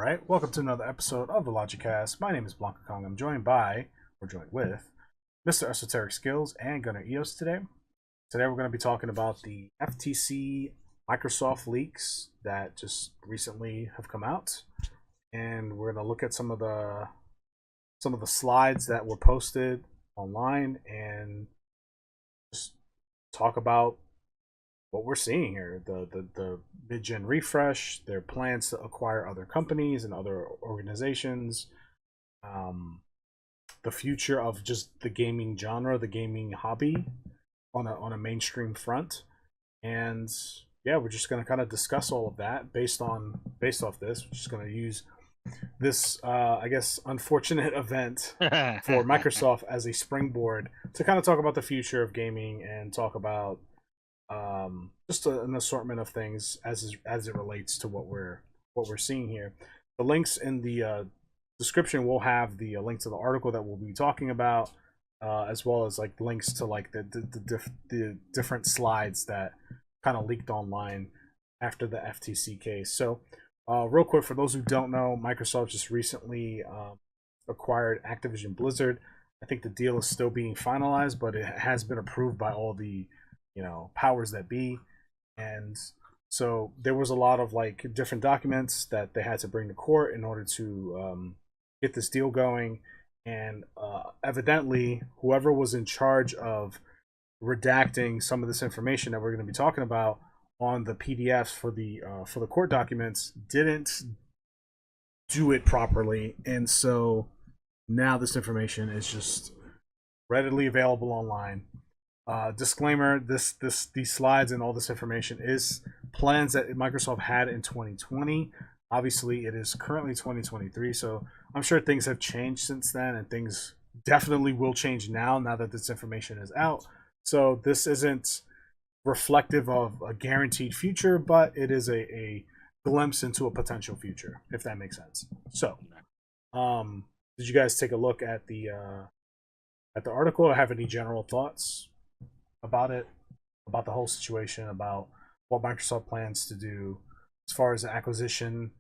right, welcome to another episode of the LogiCast. My name is BlankaKong. I'm joined with Mr.Esoteric Skills and Gunner Eos today. Today we're going to be talking about the FTC Microsoft leaks that just recently have come out, and we're going to look at some of the slides that were posted online and just talk about what we're seeing here, the mid-gen refresh, their plans to acquire other companies and other organizations, the future of just the gaming genre, the gaming hobby on a mainstream front. And yeah, we're just going to kind of discuss all of that based off this. We're just going to use this I guess unfortunate event for Microsoft as a springboard to kind of talk about the future of gaming and talk about just an assortment of things as it relates to what we're seeing here. The links in the description will have the link to the article that we'll be talking about, as well as like links to like the different slides that kind of leaked online after the FTC case. So, real quick, for those who don't know, Microsoft just recently acquired Activision Blizzard. I think the deal is still being finalized, but it has been approved by all the powers that be. And so there was a lot of like different documents that they had to bring to court in order to get this deal going. And evidently, whoever was in charge of redacting some of this information that we're going to be talking about on the PDFs for the court documents didn't do it properly, and so now this information is just readily available online. Disclaimer: these slides and all this information is plans that Microsoft had in 2020. Obviously, it is currently 2023, so I'm sure things have changed since then, and things definitely will change now that this information is out. So this isn't reflective of a guaranteed future, but it is a glimpse into a potential future, if that makes sense. So, did you guys take a look at the article, or have any general thoughts about it, about the whole situation, about what Microsoft plans to do as far as the acquisition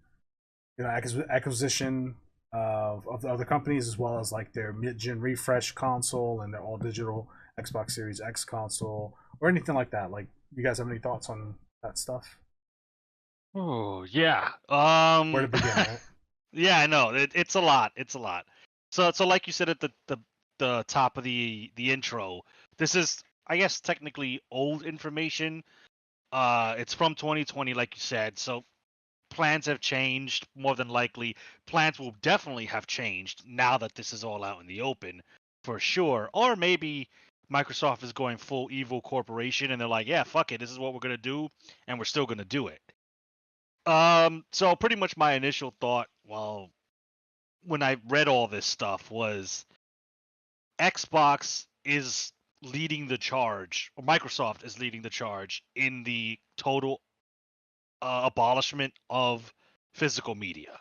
of the other companies, as well as like their mid-gen refresh console and their all-digital Xbox Series X console, or anything like that? Like, you guys have any thoughts on that stuff? Oh yeah. Where to begin, right? Yeah, I know. It's a lot. It's a lot. So like you said at the top of the intro, this is, I guess, technically old information. It's from 2020, like you said. So plans have changed more than likely. Plans will definitely have changed now that this is all out in the open, for sure. Or maybe Microsoft is going full evil corporation and they're like, yeah, fuck it, this is what we're gonna do, and we're still gonna do it. So pretty much my initial thought, well, when I read all this stuff, was Xbox is leading the charge, or Microsoft is leading the charge in the total abolishment of physical media.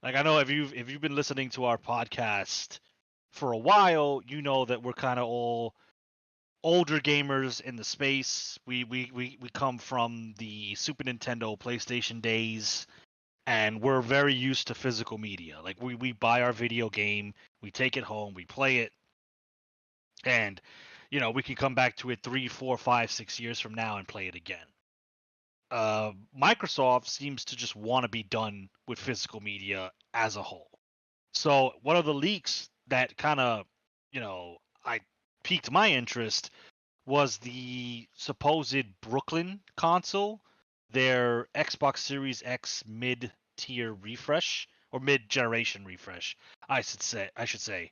Like, I know if you've been listening to our podcast for a while, you know that we're kind of all older gamers in the space. We come from the Super Nintendo, PlayStation days, and we're very used to physical media. Like, we buy our video game, we take it home, we play it, and we can come back to it 3, 4, 5, 6 years from now and play it again. Microsoft seems to just want to be done with physical media as a whole. So one of the leaks that kind of, I piqued my interest was the supposed Brooklyn console, their Xbox Series X mid-tier refresh, or mid-generation refresh, I should say,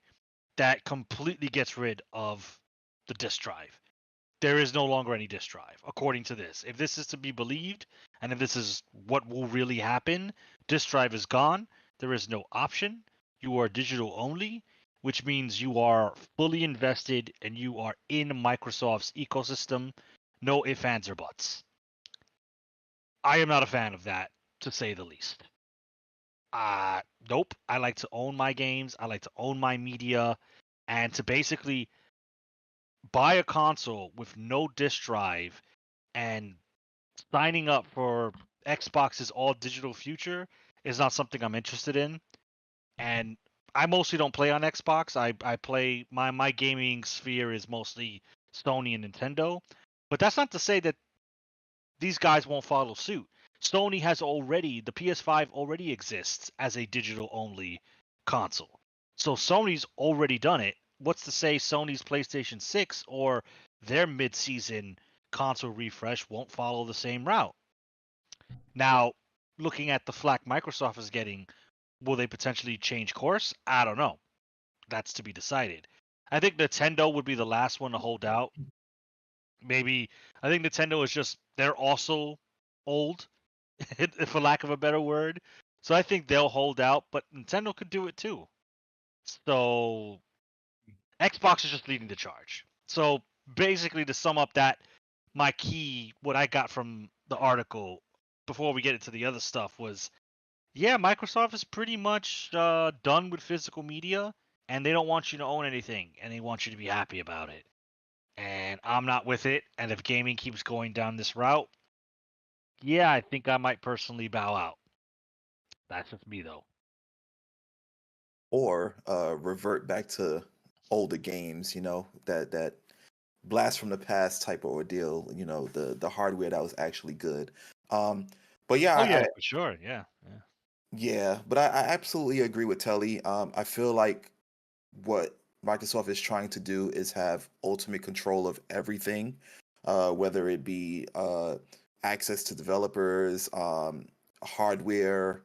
that completely gets rid of the disk drive. There is no longer any disk drive, according to this. If this is to be believed, and if this is what will really happen, disk drive is gone. There is no option. You are digital only, which means you are fully invested and you are in Microsoft's ecosystem. No ifs, ands, or buts. I am not a fan of that, to say the least. Nope. I like to own my games. I like to own my media. And to basically buy a console with no disk drive and signing up for Xbox's all digital future is not something I'm interested in. And I mostly don't play on Xbox. I play my gaming sphere is mostly Sony and Nintendo. But that's not to say that these guys won't follow suit. Sony has already, the PS5 already exists as a digital only console. So Sony's already done it. What's to say Sony's PlayStation 6 or their mid-season console refresh won't follow the same route? Now, looking at the flack Microsoft is getting, will they potentially change course? I don't know. That's to be decided. I think Nintendo would be the last one to hold out. Maybe I think Nintendo is just they're also old, for lack of a better word. So I think they'll hold out, but Nintendo could do it too. So Xbox is just leading the charge. So basically, to sum up that, my key, what I got from the article before we get into the other stuff was, yeah, Microsoft is pretty much done with physical media, and they don't want you to own anything, and they want you to be happy about it. And I'm not with it. And if gaming keeps going down this route, yeah, I think I might personally bow out. That's just me, though. Or revert back to older games, that blast from the past type of ordeal, the hardware that was actually good. But yeah, Oh yeah, for sure. Yeah, yeah. yeah, but I absolutely agree with Telly. I feel like what Microsoft is trying to do is have ultimate control of everything, whether it be access to developers, hardware,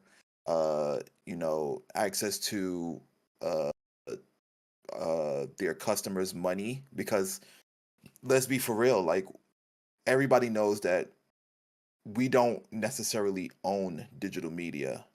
access to uh, their customers' money. Because let's be for real, like everybody knows that we don't necessarily own digital media.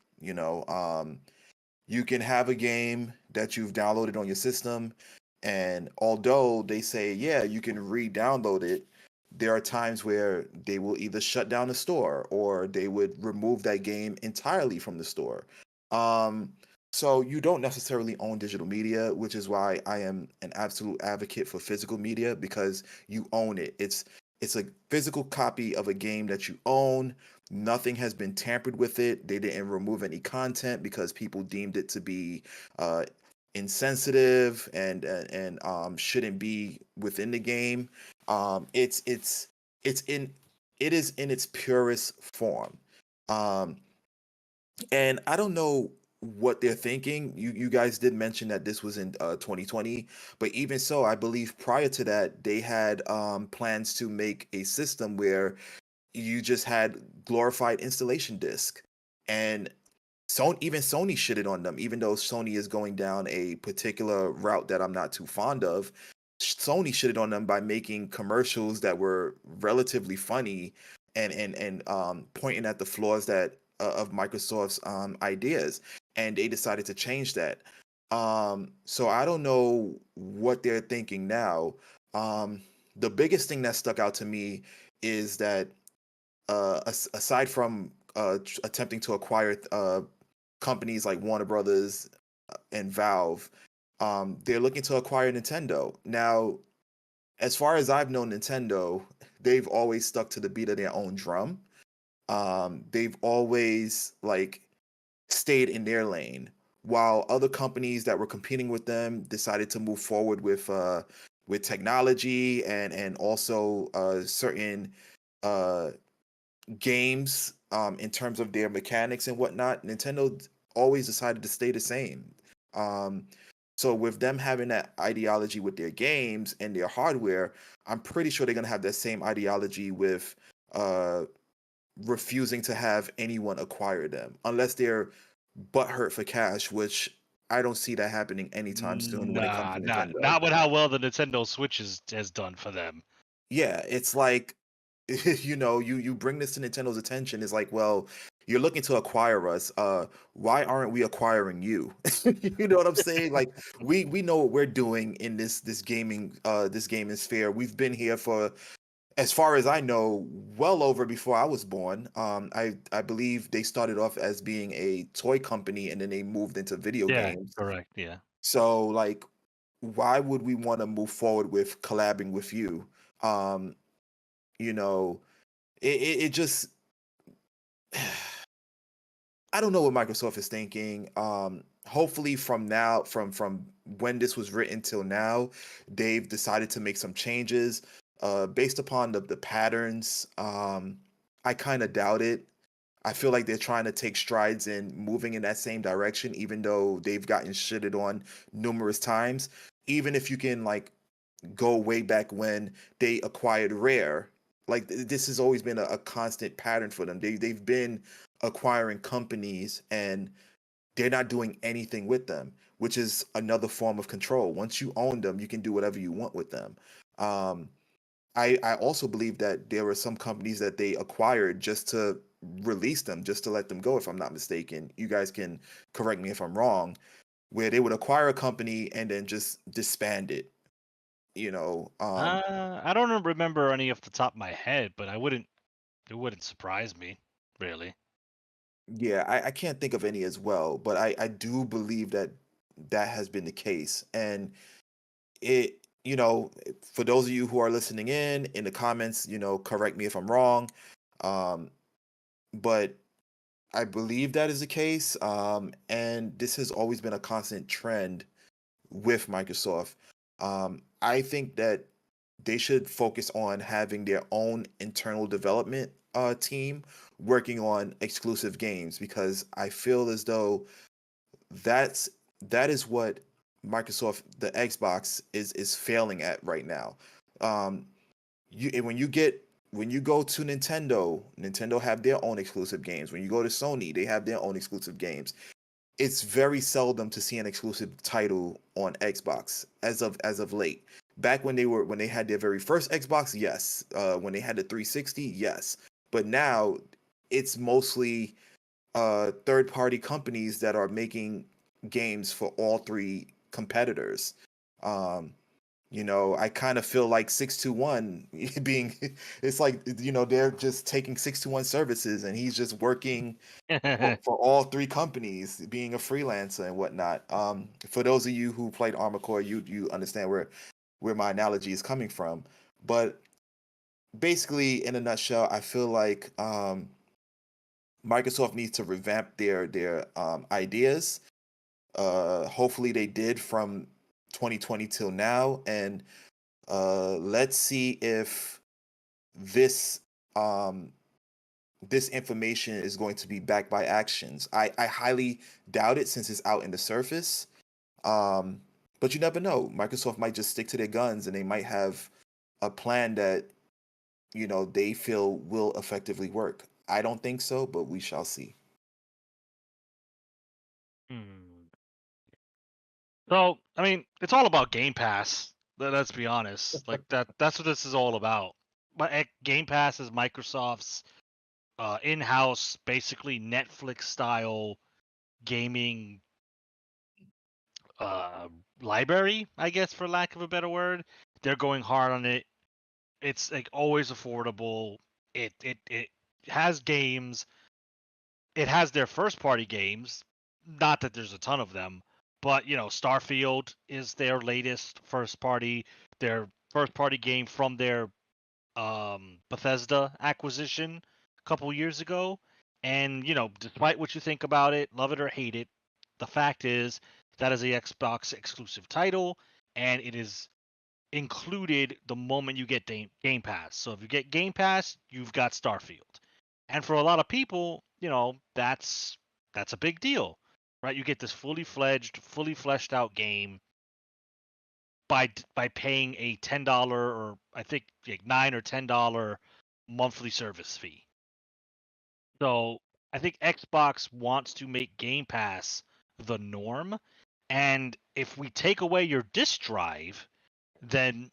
You can have a game that you've downloaded on your system, and although they say, yeah, you can re-download it, there are times where they will either shut down the store or they would remove that game entirely from the store. Um, so you don't necessarily own digital media, which is why I am an absolute advocate for physical media, because you own it. It's a physical copy of a game that you own. Nothing has been tampered with it. They didn't remove any content because people deemed it to be uh, insensitive and shouldn't be within the game. It's in it is in its purest form. Um, and I don't know what they're thinking. You guys did mention that this was in 2020, but even so, I believe prior to that they had plans to make a system where you just had glorified installation disk. And Sony shitted on them, even though Sony is going down a particular route that I'm not too fond of. Sony shitted on them by making commercials that were relatively funny and pointing at the flaws that of Microsoft's ideas, and they decided to change that. So I don't know what they're thinking now. The biggest thing that stuck out to me is that aside from attempting to acquire companies like Warner Brothers and Valve, they're looking to acquire Nintendo. Now, as far as I've known Nintendo, they've always stuck to the beat of their own drum. They've always stayed in their lane, while other companies that were competing with them decided to move forward with technology and also certain uh, games in terms of their mechanics and whatnot. Nintendo always decided to stay the same. Um, so with them having that ideology with their games and their hardware, I'm pretty sure they're gonna have that same ideology with refusing to have anyone acquire them unless they're butthurt for cash, which I don't see that happening anytime soon when it comes Nah, to Nintendo. not with how well the Nintendo Switch has done for them. Yeah, it's like you bring this to Nintendo's attention. It's like, well, you're looking to acquire us. Why aren't we acquiring you? You know what I'm saying? Like we know what we're doing in this gaming sphere. We've been here for, as far as I know, well over before I was born. I believe they started off as being a toy company and then they moved into video Yeah, games. correct. Yeah. So like, why would we want to move forward with collabing with you? Um, you know, it just I don't know what Microsoft is thinking. Hopefully, from now, from when this was written till now, they've decided to make some changes. Based upon the patterns, I kind of doubt it. I feel like they're trying to take strides in moving in that same direction, even though they've gotten shitted on numerous times. Even if you can like go way back when they acquired Rare. Like this has always been a constant pattern for them. They've been acquiring companies and they're not doing anything with them, which is another form of control. Once you own them, you can do whatever you want with them. Um, I also believe that there were some companies that they acquired just to release them, just to let them go, if I'm not mistaken. You guys can correct me if I'm wrong, where they would acquire a company and then just disband it. You know, I don't remember any off the top of my head, but it wouldn't surprise me, really. yeah, I can't think of any as well, but I do believe that that has been the case. And it, for those of you who are listening in the comments, correct me if I'm wrong. Um, but I believe that is the case. And this has always been a constant trend with Microsoft. I think that they should focus on having their own internal development team working on exclusive games, because I feel as though that's that is what Microsoft, the Xbox, is failing at right now. Um, when you go to Nintendo have their own exclusive games. When you go to Sony, they have their own exclusive games. It's very seldom to see an exclusive title on Xbox as of late. Back when they had their very first Xbox, yes. When they had the 360, yes. But now it's mostly third party companies that are making games for all three competitors. Um, I kind of feel like 621 being it's like they're just taking 621 services and he's just working for all three companies, being a freelancer and whatnot. For those of you who played Armored Core, you understand where my analogy is coming from. But basically, in a nutshell, I feel like Microsoft needs to revamp their ideas. Hopefully, they did from 2020 till now, and let's see if this um, this information is going to be backed by actions. I highly doubt it since it's out in the surface. Um, but you never know. Microsoft might just stick to their guns and they might have a plan that, they feel will effectively work. I don't think so, but we shall see. Hmm. So, I mean, it's all about Game Pass. Let's be honest. Like that's what this is all about. But Game Pass is Microsoft's in-house, basically Netflix style gaming uh, library, I guess, for lack of a better word. They're going hard on it. It's like always affordable. It has games. It has their first party games. Not that there's a ton of them, but Starfield is their latest first party. Their first party game from their Bethesda acquisition a couple years ago. And despite what you think about it, love it or hate it, the fact is that is a Xbox exclusive title, and it is included the moment you get Game Pass. So if you get Game Pass, you've got Starfield. And for a lot of people, that's a big deal, right? You get this fully fledged, fully fleshed out game by paying a $10 or I think like $9 or $10 monthly service fee. So I think Xbox wants to make Game Pass the norm. And if we take away your disk drive, then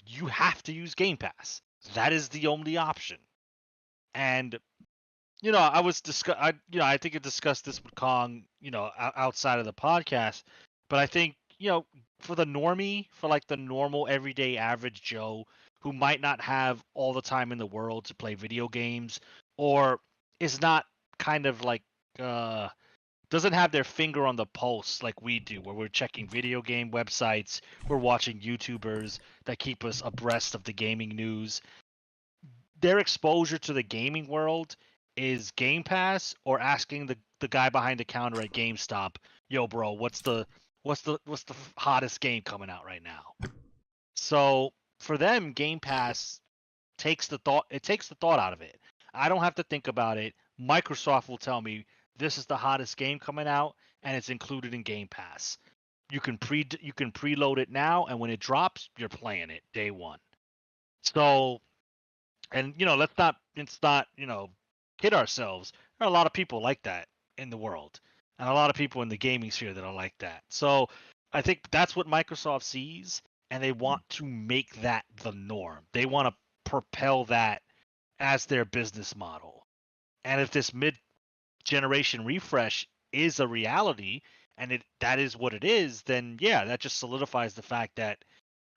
you have to use Game Pass. That is the only option. And I was I think I discussed this with Kong, outside of the podcast, but I think, for the normie, for like the normal everyday average Joe who might not have all the time in the world to play video games, or is not kind of like uh doesn't have their finger on the pulse like we do, where we're checking video game websites, we're watching YouTubers that keep us abreast of the gaming news. Their exposure to the gaming world is Game Pass or asking the guy behind the counter at GameStop, yo, bro, what's the hottest game coming out right now? So for them, Game Pass takes the thought out of it. I don't have to think about it. Microsoft will tell me this is the hottest game coming out, and it's included in Game Pass. You can preload it now, and when it drops, you're playing it day one. So, and let's not kid ourselves. There are a lot of people like that in the world, and a lot of people in the gaming sphere that are like that. So, I think that's what Microsoft sees, and they want to make that the norm. They want to propel that as their business model. And if this mid-generation refresh is a reality, and that is what it is, then yeah, that just solidifies the fact that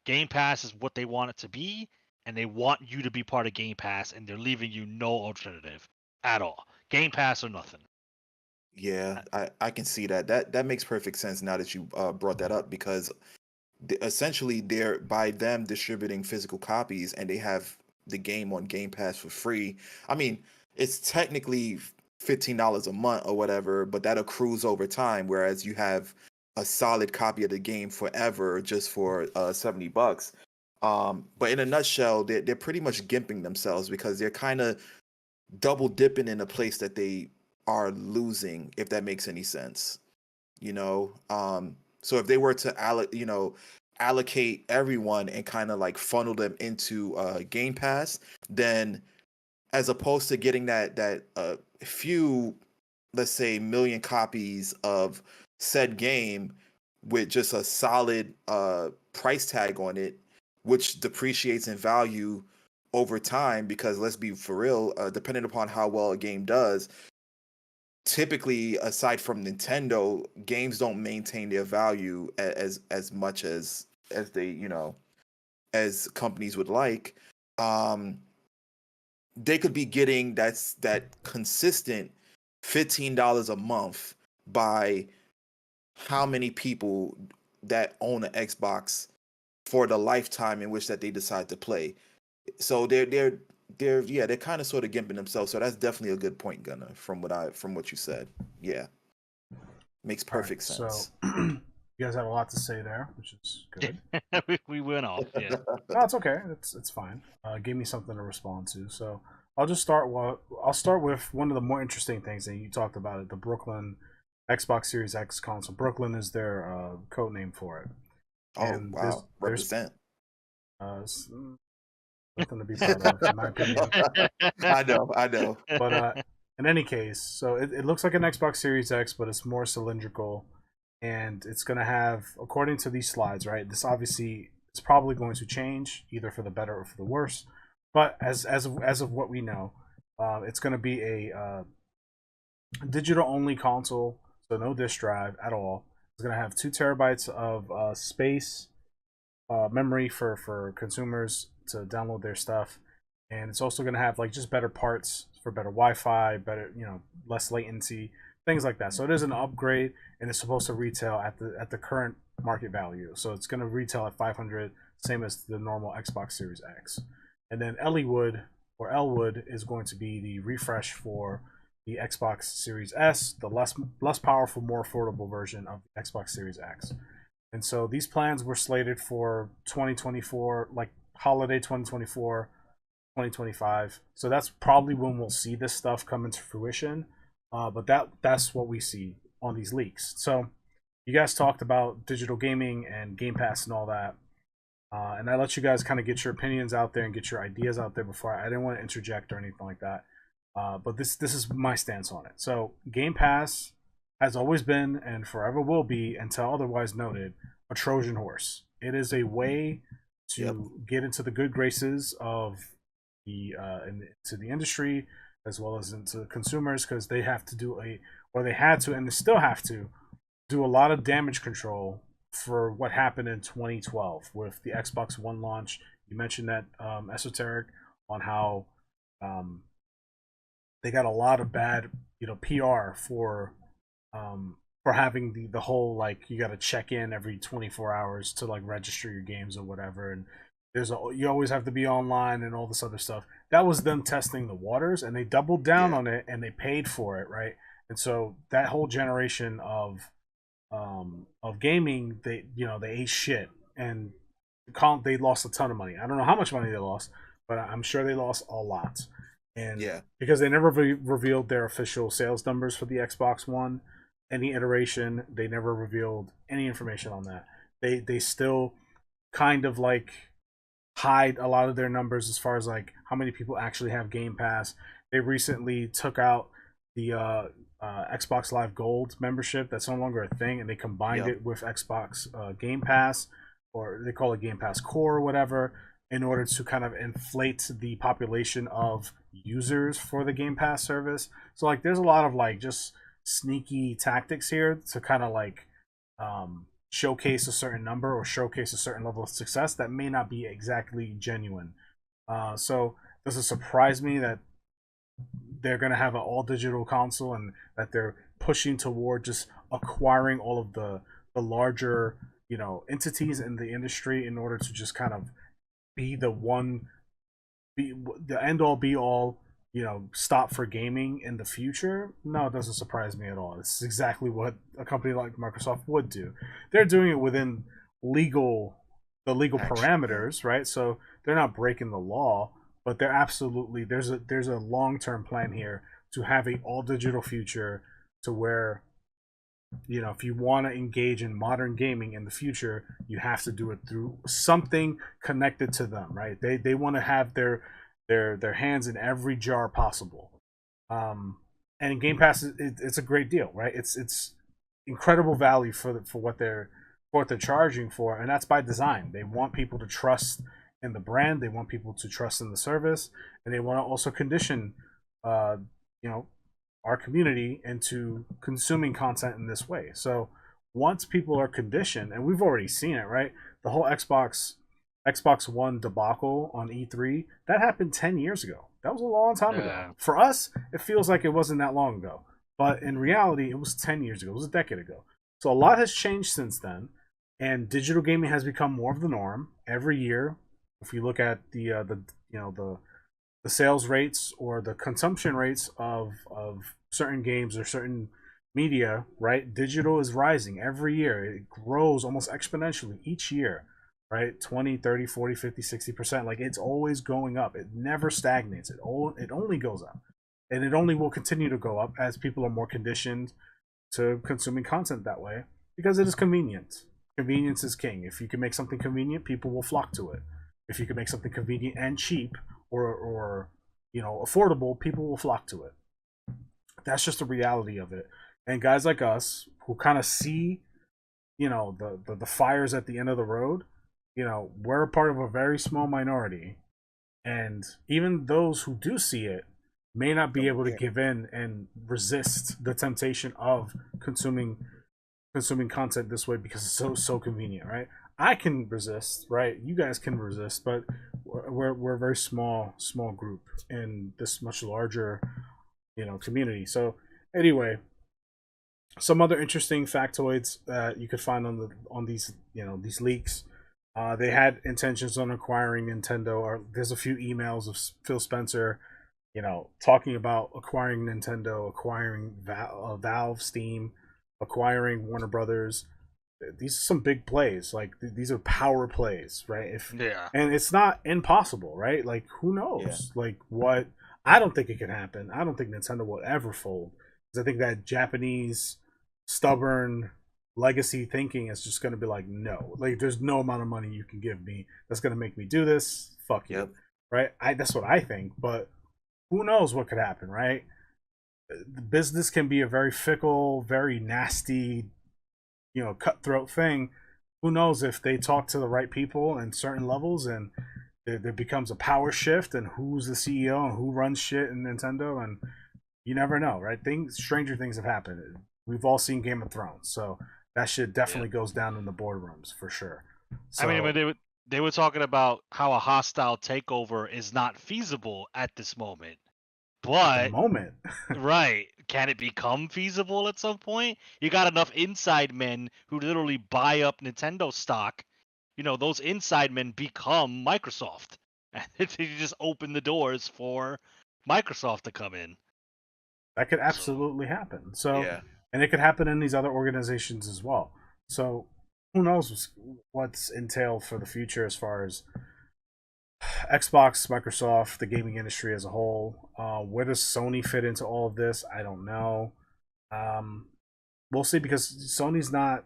Game Pass is what they want it to be, and they want you to be part of Game Pass, and they're leaving you no alternative at all. Game Pass or nothing. Yeah, I can see that. That makes perfect sense now that you brought that up, because essentially they're, by them distributing physical copies, and they have the game on Game Pass for free. I mean, it's technically $15 a month or whatever, but that accrues over time, whereas you have a solid copy of the game forever just for $70. But in a nutshell, they're pretty much gimping themselves, because they're kind of double dipping in a place that they are losing, if that makes any sense. So if they were to allocate everyone and kind of like funnel them into Game Pass, then as opposed to getting that few, let's say, million copies of said game with just a solid price tag on it, which depreciates in value over time, because let's be for real, depending upon how well a game does, typically, aside from Nintendo, games don't maintain their value as much as they, as companies would like. They could be getting that consistent $15 a month by how many people that own an Xbox for the lifetime in which that they decide to play. So they're kind of sort of gimping themselves. So that's definitely a good point, Gunnar, from what you said. Yeah, makes perfect sense. So you guys have a lot to say there, which is good. we went off. Yeah. No, it's okay. It's fine. Give me something to respond to. So I'll just start. I'll start with one of the more interesting things that you talked about it. The Brooklyn Xbox Series X console. Brooklyn is their code name for it. And wow, represent. Nothing to be proud of, in my opinion. I know. But in any case, so it looks like an Xbox Series X, but it's more cylindrical, and it's going to have, according to these slides, right? This obviously is probably going to change, either for the better or for the worse. But as of what we know, it's going to be a digital only console, so no disk drive at all. It's going to have 2 terabytes of space, memory for consumers to download their stuff, and it's also going to have like just better parts for better Wi-Fi, better less latency, things like that. So it is an upgrade, and it's supposed to retail at the current market value. So it's going to retail at $500, same as the normal Xbox Series X. And then Elwood is going to be the refresh for the Xbox Series S, the less powerful, more affordable version of the Xbox Series X. And so these plans were slated for 2024, like holiday 2024, 2025. So that's probably when we'll see this stuff come into fruition. But that's what we see on these leaks. So you guys talked about digital gaming and Game Pass and all that. And I let you guys kind of get your opinions out there and get your ideas out there before. I didn't want to interject or anything like that. But this is my stance on it. So Game Pass has always been and forever will be, until otherwise noted, a Trojan horse. It is a way to get into the good graces of into the industry, as well as into consumers, because they have to they had to, and they still have to do a lot of damage control for what happened in 2012 with the Xbox One launch. You mentioned that, Esoteric, on how they got a lot of bad PR for having the whole, like, you got to check in every 24 hours to like register your games or whatever, and you always have to be online and all this other stuff. That was them testing the waters, and they doubled down Yeah. on it, and they paid for it, right? And so that whole generation of gaming, they ate shit, and they lost a ton of money. I don't know how much money they lost, but I'm sure they lost a lot. And Yeah. because they never revealed their official sales numbers for the Xbox One, any iteration, they never revealed any information on that. They still kind of like hide a lot of their numbers as far as like how many people actually have Game Pass. They recently took out the Xbox Live Gold membership. That's no longer a thing, and they combined Yep. it with Xbox Game Pass, or they call it Game Pass Core or whatever, in order to kind of inflate the population of users for the Game Pass service. So like, there's a lot of like just sneaky tactics here to kind of like showcase a certain number or showcase a certain level of success that may not be exactly genuine. So does it surprise me that they're going to have an all digital console and that they're pushing toward just acquiring all of the larger entities in the industry in order to just kind of be be the end all be all stop for gaming in the future? No, it doesn't surprise me at all. It's exactly what a company like Microsoft would do. They're doing it within the legal parameters, right? So they're not breaking the law, but they're absolutely there's a long-term plan here to have a all digital future, to where if you want to engage in modern gaming in the future, you have to do it through something connected to them, right? They want to have their hands in every jar possible. And Game Pass, it's a great deal, right? It's incredible value for what they're charging for, and that's by design. They want people to trust in the brand, they want people to trust in the service, and they want to also condition, you know, our community into consuming content in this way. So once people are conditioned, and we've already seen it, right? The whole Xbox One debacle on E3, that happened 10 years ago. That was a long time ago. For us, it feels like it wasn't that long ago. But in reality, it was 10 years ago. It was a decade ago. So a lot has changed since then, and digital gaming has become more of the norm every year. If you look at the sales rates or the consumption rates of certain games or certain media, right? Digital is rising every year. It grows almost exponentially each year, right? 20, 30, 40, 50, 60%. Like, it's always going up. It never stagnates. It only goes up. And it only will continue to go up as people are more conditioned to consuming content that way, because it is convenient. Convenience is king. If you can make something convenient, people will flock to it. If you can make something convenient and cheap, or affordable, people will flock to it. That's just the reality of it. And guys like us who kind of see the fires at the end of the road, we're a part of a very small minority, and even those who do see it may not be able to give in and resist the temptation of consuming content this way, because it's so convenient, right? I can resist, right? You guys can resist, but we're a very small group in this much larger community. So anyway, some other interesting factoids that you could find on these these leaks. They had intentions on acquiring Nintendo, or there's a few emails of Phil Spencer talking about acquiring Nintendo, acquiring Valve, Steam, acquiring Warner Brothers. These are some big plays. Like, these are power plays, right? And it's not impossible, right? Like, who knows? Yeah. Like, what? I don't think it can happen. I don't think Nintendo will ever fold, because I think that Japanese stubborn legacy thinking is just going to be like, no, like, there's no amount of money you can give me that's going to make me do this. Fuck you, right? That's what I think, but who knows what could happen, right? The business can be a very fickle, very nasty, cutthroat thing. Who knows if they talk to the right people in certain levels, and there becomes a power shift, and who's the CEO and who runs shit in Nintendo, and you never know, right? Stranger things have happened. We've all seen Game of Thrones, so that shit definitely goes down in the boardrooms for sure. So, I mean, when they were talking about how a hostile takeover is not feasible at this moment. But right, can it become feasible at some point? You got enough inside men who literally buy up Nintendo stock those inside men become Microsoft, and they just open the doors for Microsoft to come in. That could So absolutely happen. So, Yeah. and it could happen in these other organizations as well. So, who knows what's entailed for the future as far as Xbox, Microsoft, the gaming industry as a whole. Where does Sony fit into all of this? I don't know. Um, we'll see, because Sony's not.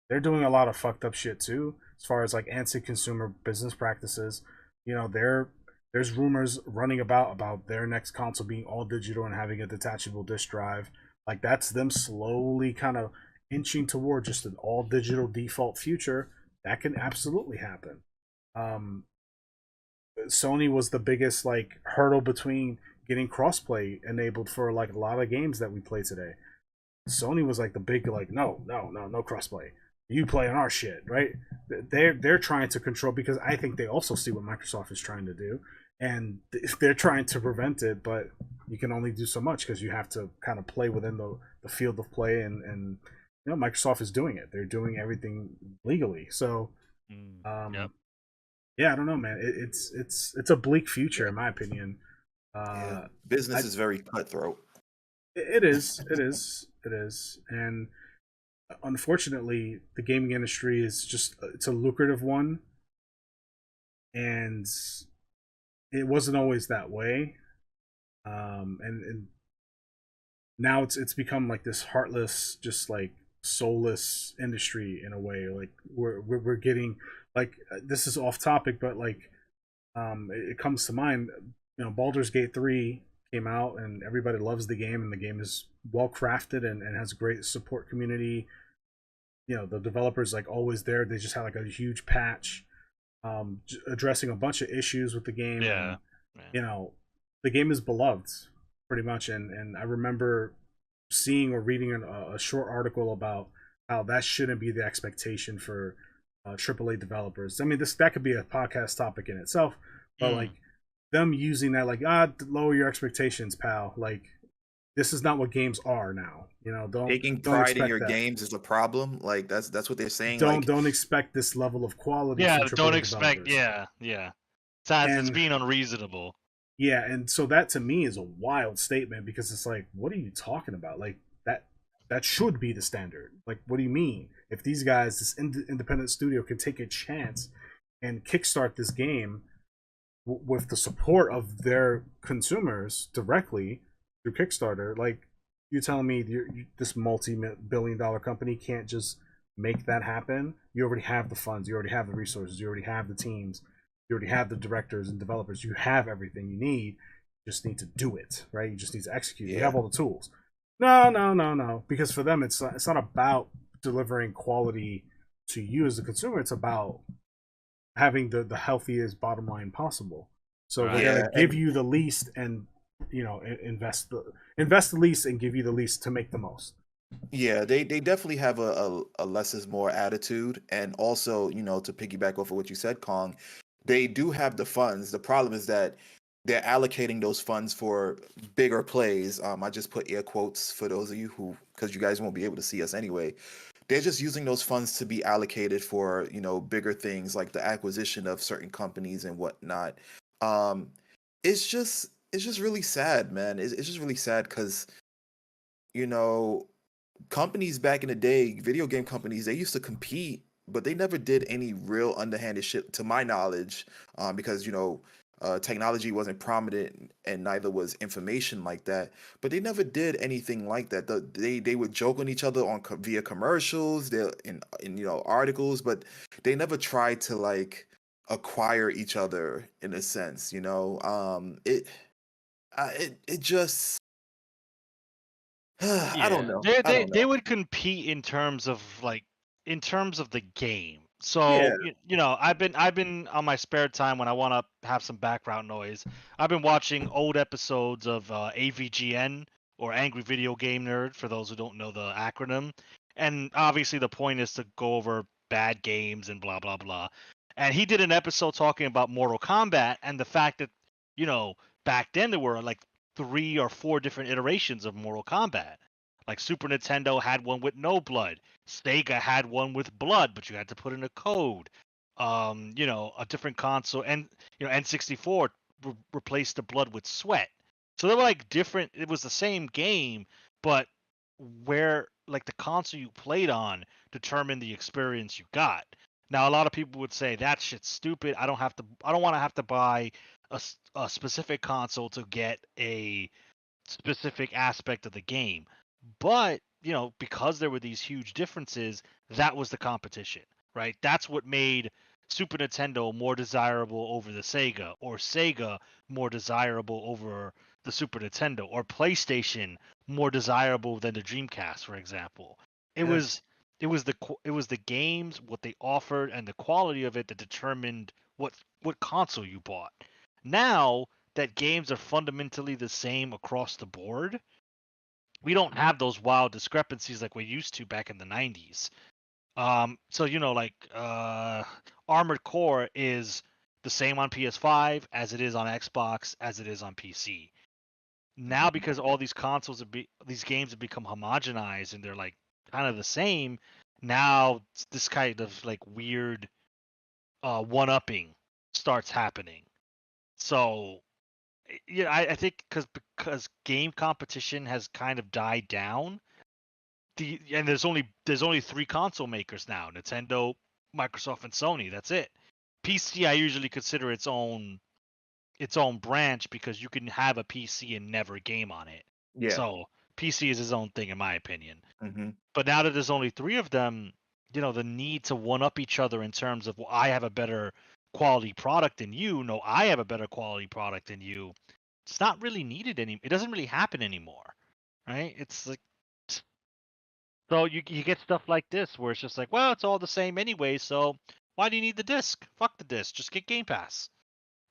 They're doing a lot of fucked up shit too, as far as like anti-consumer business practices. There's rumors running about their next console being all digital and having a detachable disk drive. Like, that's them slowly kind of inching toward just an all digital default future. That can absolutely happen. Um, Sony was the biggest like hurdle between getting crossplay enabled for like a lot of games that we play today. Sony was like the big like no crossplay. You play on our shit, right? They're trying to control, because I think they also see what Microsoft is trying to do, and they're trying to prevent it, but you can only do so much because you have to kind of play within the field of play, and Microsoft is doing it. They're doing everything legally, so yep. yeah, I don't know, man. It's a bleak future in my opinion. Yeah. Business I, is very cutthroat. it is, and unfortunately, the gaming industry is just it's a lucrative one, and it wasn't always that way. And now it's become like this heartless, just like soulless industry in a way. Like we're getting like this is off topic, but like it comes to mind. Baldur's Gate 3 came out, and everybody loves the game, and the game is well crafted and has a great support community. The developers like always there. They just had like a huge patch addressing a bunch of issues with the game, Yeah. and the game is beloved pretty much. And I remember seeing or reading a short article about how that shouldn't be the expectation for AAA developers. I mean, that could be a podcast topic in itself, but like them using that, like, lower your expectations, pal. Like, this is not what games are now. Taking Don't pride in expect your that. games is a problem. Like that's what they're saying. Don't expect this level of quality Yeah, from don't AAA expect. developers. Yeah. It's And being unreasonable. yeah, and so that to me is a wild statement, because it's like, what are you talking about? Like, that should be the standard. Like, what do you mean? If these guys, this independent studio, can take a chance and kickstart this game with the support of their consumers directly through Kickstarter, like, you're telling me this multi-billion-dollar company can't just make that happen? You already have the funds, you already have the resources, you already have the teams, you already have the directors and developers, you have everything you need. You just need to do it, right? You just need to execute. You have all the tools. No, because for them it's not about delivering quality to you as a consumer. It's about having the healthiest bottom line possible. So we're gonna give you the least, and invest the least and give you the least to make the most. Yeah, they definitely have a less is more attitude, and also to piggyback off of what you said, Kong, they do have the funds. The problem is that they're allocating those funds for bigger plays. I just put air quotes for those of you who, because you guys won't be able to see us anyway. They're just using those funds to be allocated for bigger things like the acquisition of certain companies and whatnot. Um, it's just really sad, man. It's just really sad because you know companies back in the day, video game companies, they used to compete, but they never did any real underhanded shit, to my knowledge, because technology wasn't prominent and neither was information like that. But they never did anything like that. They would joke on each other via commercials, they in articles, but they never tried to like acquire each other in a sense. It just I don't Yeah, know. they I they don't they know. would compete in terms of the game. Yeah. So I've been on my spare time when I want to have some background noise. I've been watching old episodes of AVGN, or Angry Video Game Nerd, for those who don't know the acronym. And obviously the point is to go over bad games and blah blah blah. And he did an episode talking about Mortal Kombat and the fact that back then there were like 3 or 4 different iterations of Mortal Kombat. Like Super Nintendo had one with no blood. Sega had one with blood, but you had to put in a code. a different console, and N64 replaced the blood with sweat. So they were like different. It was the same game, but where like the console you played on determined the experience you got. Now a lot of people would say that shit's stupid. I don't want to have to buy a specific console to get a specific aspect of the game. But, because there were these huge differences, that was the competition, right? That's what made Super Nintendo more desirable over the Sega, or Sega more desirable over the Super Nintendo, or PlayStation more desirable than the Dreamcast, for example. It Yeah. was it was the games, what they offered, and the quality of it that determined what console you bought. Now that games are fundamentally the same across the board, we don't have those wild discrepancies like we used to back in the 90s. So like Armored Core is the same on PS5 as it is on Xbox as it is on PC. Now because all these these games have become homogenized and they're like kind of the same, now this kind of like weird one-upping starts happening. So yeah, I think because game competition has kind of died down. And there's only three console makers now: Nintendo, Microsoft, and Sony. That's it. PC I usually consider its own branch because you can have a PC and never game on it. Yeah. So PC is its own thing in my opinion. Hmm. But now that there's only three of them, the need to one up each other in terms of, well, I have a better quality product than you. No, I have a better quality product than you. It's not really needed anymore. It doesn't really happen anymore, right? It's like, so you get stuff like this where it's just like, well, it's all the same anyway. So why do you need the disc? Fuck the disc. Just get Game Pass.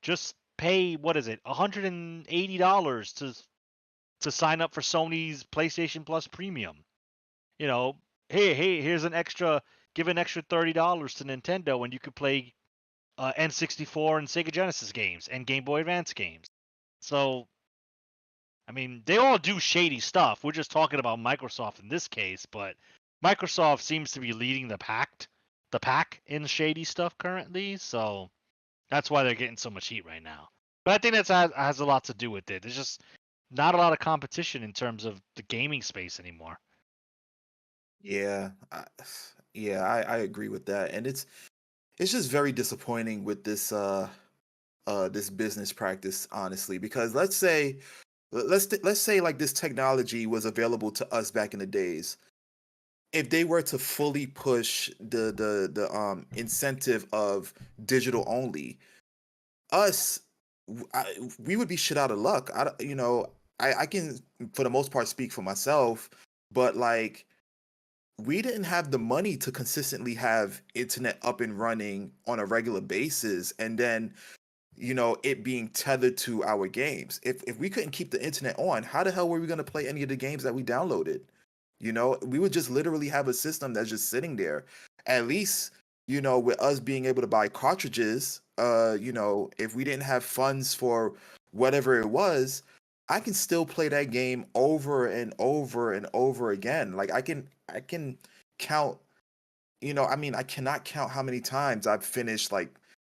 Just pay, what is it, $180 to sign up for Sony's PlayStation Plus Premium. You know, hey, here's give an extra $30 to Nintendo, and you could play N64 and Sega Genesis games and Game Boy Advance games. So, I mean, they all do shady stuff. We're just talking about Microsoft in this case, but Microsoft seems to be leading the pack in shady stuff currently. So that's why they're getting so much heat right now. But I think that has a lot to do with it. There's just not a lot of competition in terms of the gaming space anymore. Yeah. Yeah, I agree with that. And it's just very disappointing with this business practice, honestly, because let's say like this technology was available to us back in the days. If they were to fully push the incentive of digital only, us we would be shit out of luck. I can for the most part speak for myself, but like we didn't have the money to consistently have internet up and running on a regular basis, and then it being tethered to our games. If we couldn't keep the internet on, how the hell were we going to play any of the games that we downloaded? We would just literally have a system that's just sitting there. At least, with us being able to buy cartridges, if we didn't have funds for whatever it was, I can still play that game over and over and over again. Like I can count, I mean, I cannot count how many times I've finished like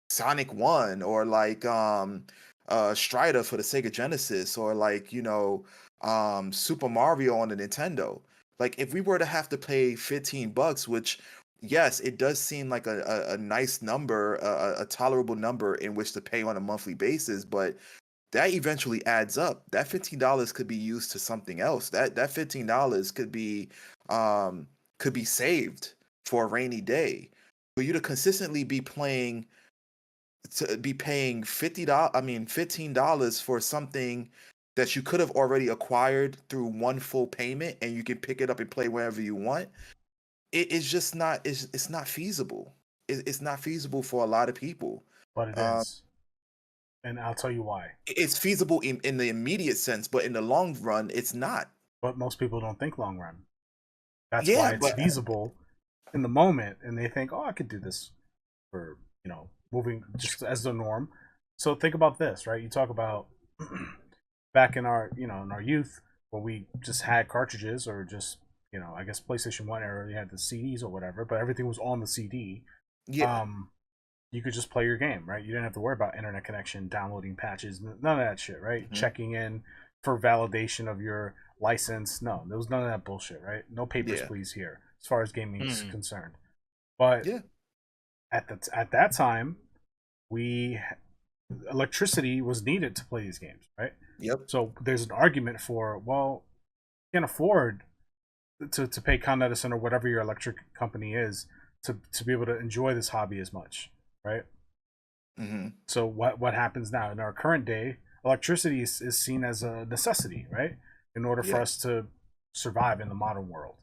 Sonic 1 or like Strider for the Sega Genesis, or like, Super Mario on the Nintendo. Like if we were to have to pay $15, which yes, it does seem like a nice number, a tolerable number in which to pay on a monthly basis, but that eventually adds up. That $15 could be used to something else. That $15 could be saved for a rainy day. For you to consistently be paying $15 for something that you could have already acquired through one full payment, and you can pick it up and play wherever you want. It's just not. It's not feasible. It's not feasible for a lot of people. But it Um, is. And I'll tell you why. it's feasible in the immediate sense, but in the long run, it's not. But most people don't think long run. That's Yeah, why it's but feasible in the moment, and they think, "Oh, I could do this for moving just as the norm." So think about this, right? You talk about back in our in our youth when we just had cartridges, or just I guess PlayStation 1 era, you had the CDs or whatever, but everything was on the CD. yeah, Um, you could just play your game, right? You didn't have to worry about internet connection, downloading patches, none of that shit, right? Checking in for validation of your license. No, there was none of that bullshit, right? No papers, please, here, as far as gaming is concerned. But at that time, electricity was needed to play these games, right? Yep. So there's an argument for, well, you can't afford to pay Con Edison or whatever your electric company is to be able to enjoy this hobby as much, right? So what happens now in our current day? Electricity is seen as a necessity, right? In order for us to survive in the modern world.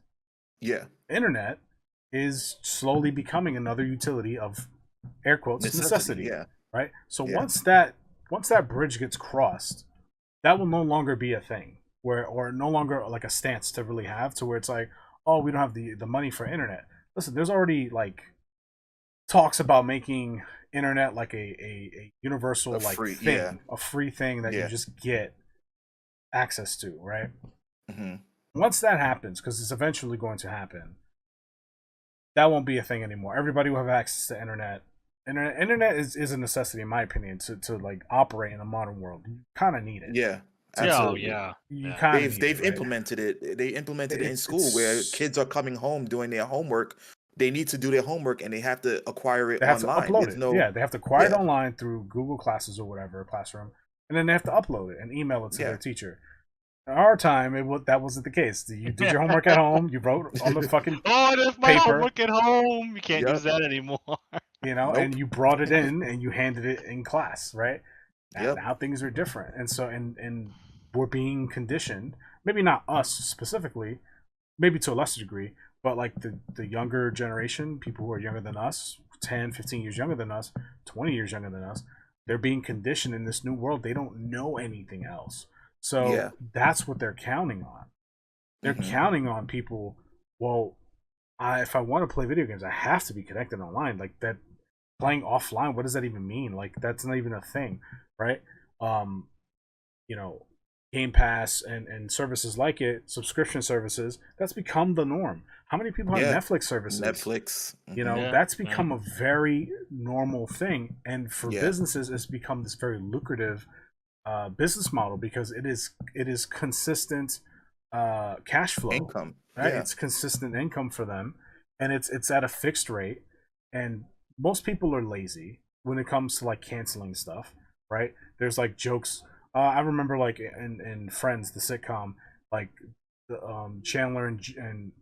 Yeah. Internet is slowly becoming another utility of air quotes necessity. Right? So once that bridge gets crossed, that will no longer be a thing or no longer like a stance to really have, to where it's like, oh, we don't have the money for internet. Listen, there's already like talks about making internet like a universal like free thing, a free thing that you just get access to, right? Once that happens, because it's eventually going to happen, that won't be a thing anymore. Everybody will have access to internet. Internet is a necessity, in my opinion, to like operate in the modern world. You kind of need it. Yeah, absolutely. You kind of they've implemented it. They implemented it in school where kids are coming home doing their homework. They need to do their homework and they have to acquire it online. To upload it. They have to acquire it online through Google Classes or whatever, Classroom, and then they have to upload it and email it to their teacher. In our time, that wasn't the case. You did your homework at home. You wrote on the fucking that's my homework at home. You can't use that anymore. And you brought it in and you handed it in class, right? Now things are different, and so and we're being conditioned. Maybe not us specifically, maybe to a lesser degree, but like the younger generation, people who are younger than us, 10, 15 years younger than us, 20 years younger than us, they're being conditioned in this new world. They don't know anything else. So that's what they're counting on. They're counting on people, well, if I want to play video games, I have to be connected online. Like that, playing offline, what does that even mean? Like that's not even a thing, right? Game Pass and services like it, subscription services, that's become the norm. How many people have Netflix services? Netflix. That's become a very normal thing. And for businesses, it's become this very lucrative business model because it is consistent cash flow income, right? It's consistent income for them, and it's at a fixed rate. And most people are lazy when it comes to like canceling stuff, right? There's like jokes. I remember like in Friends, the sitcom, like Chandler and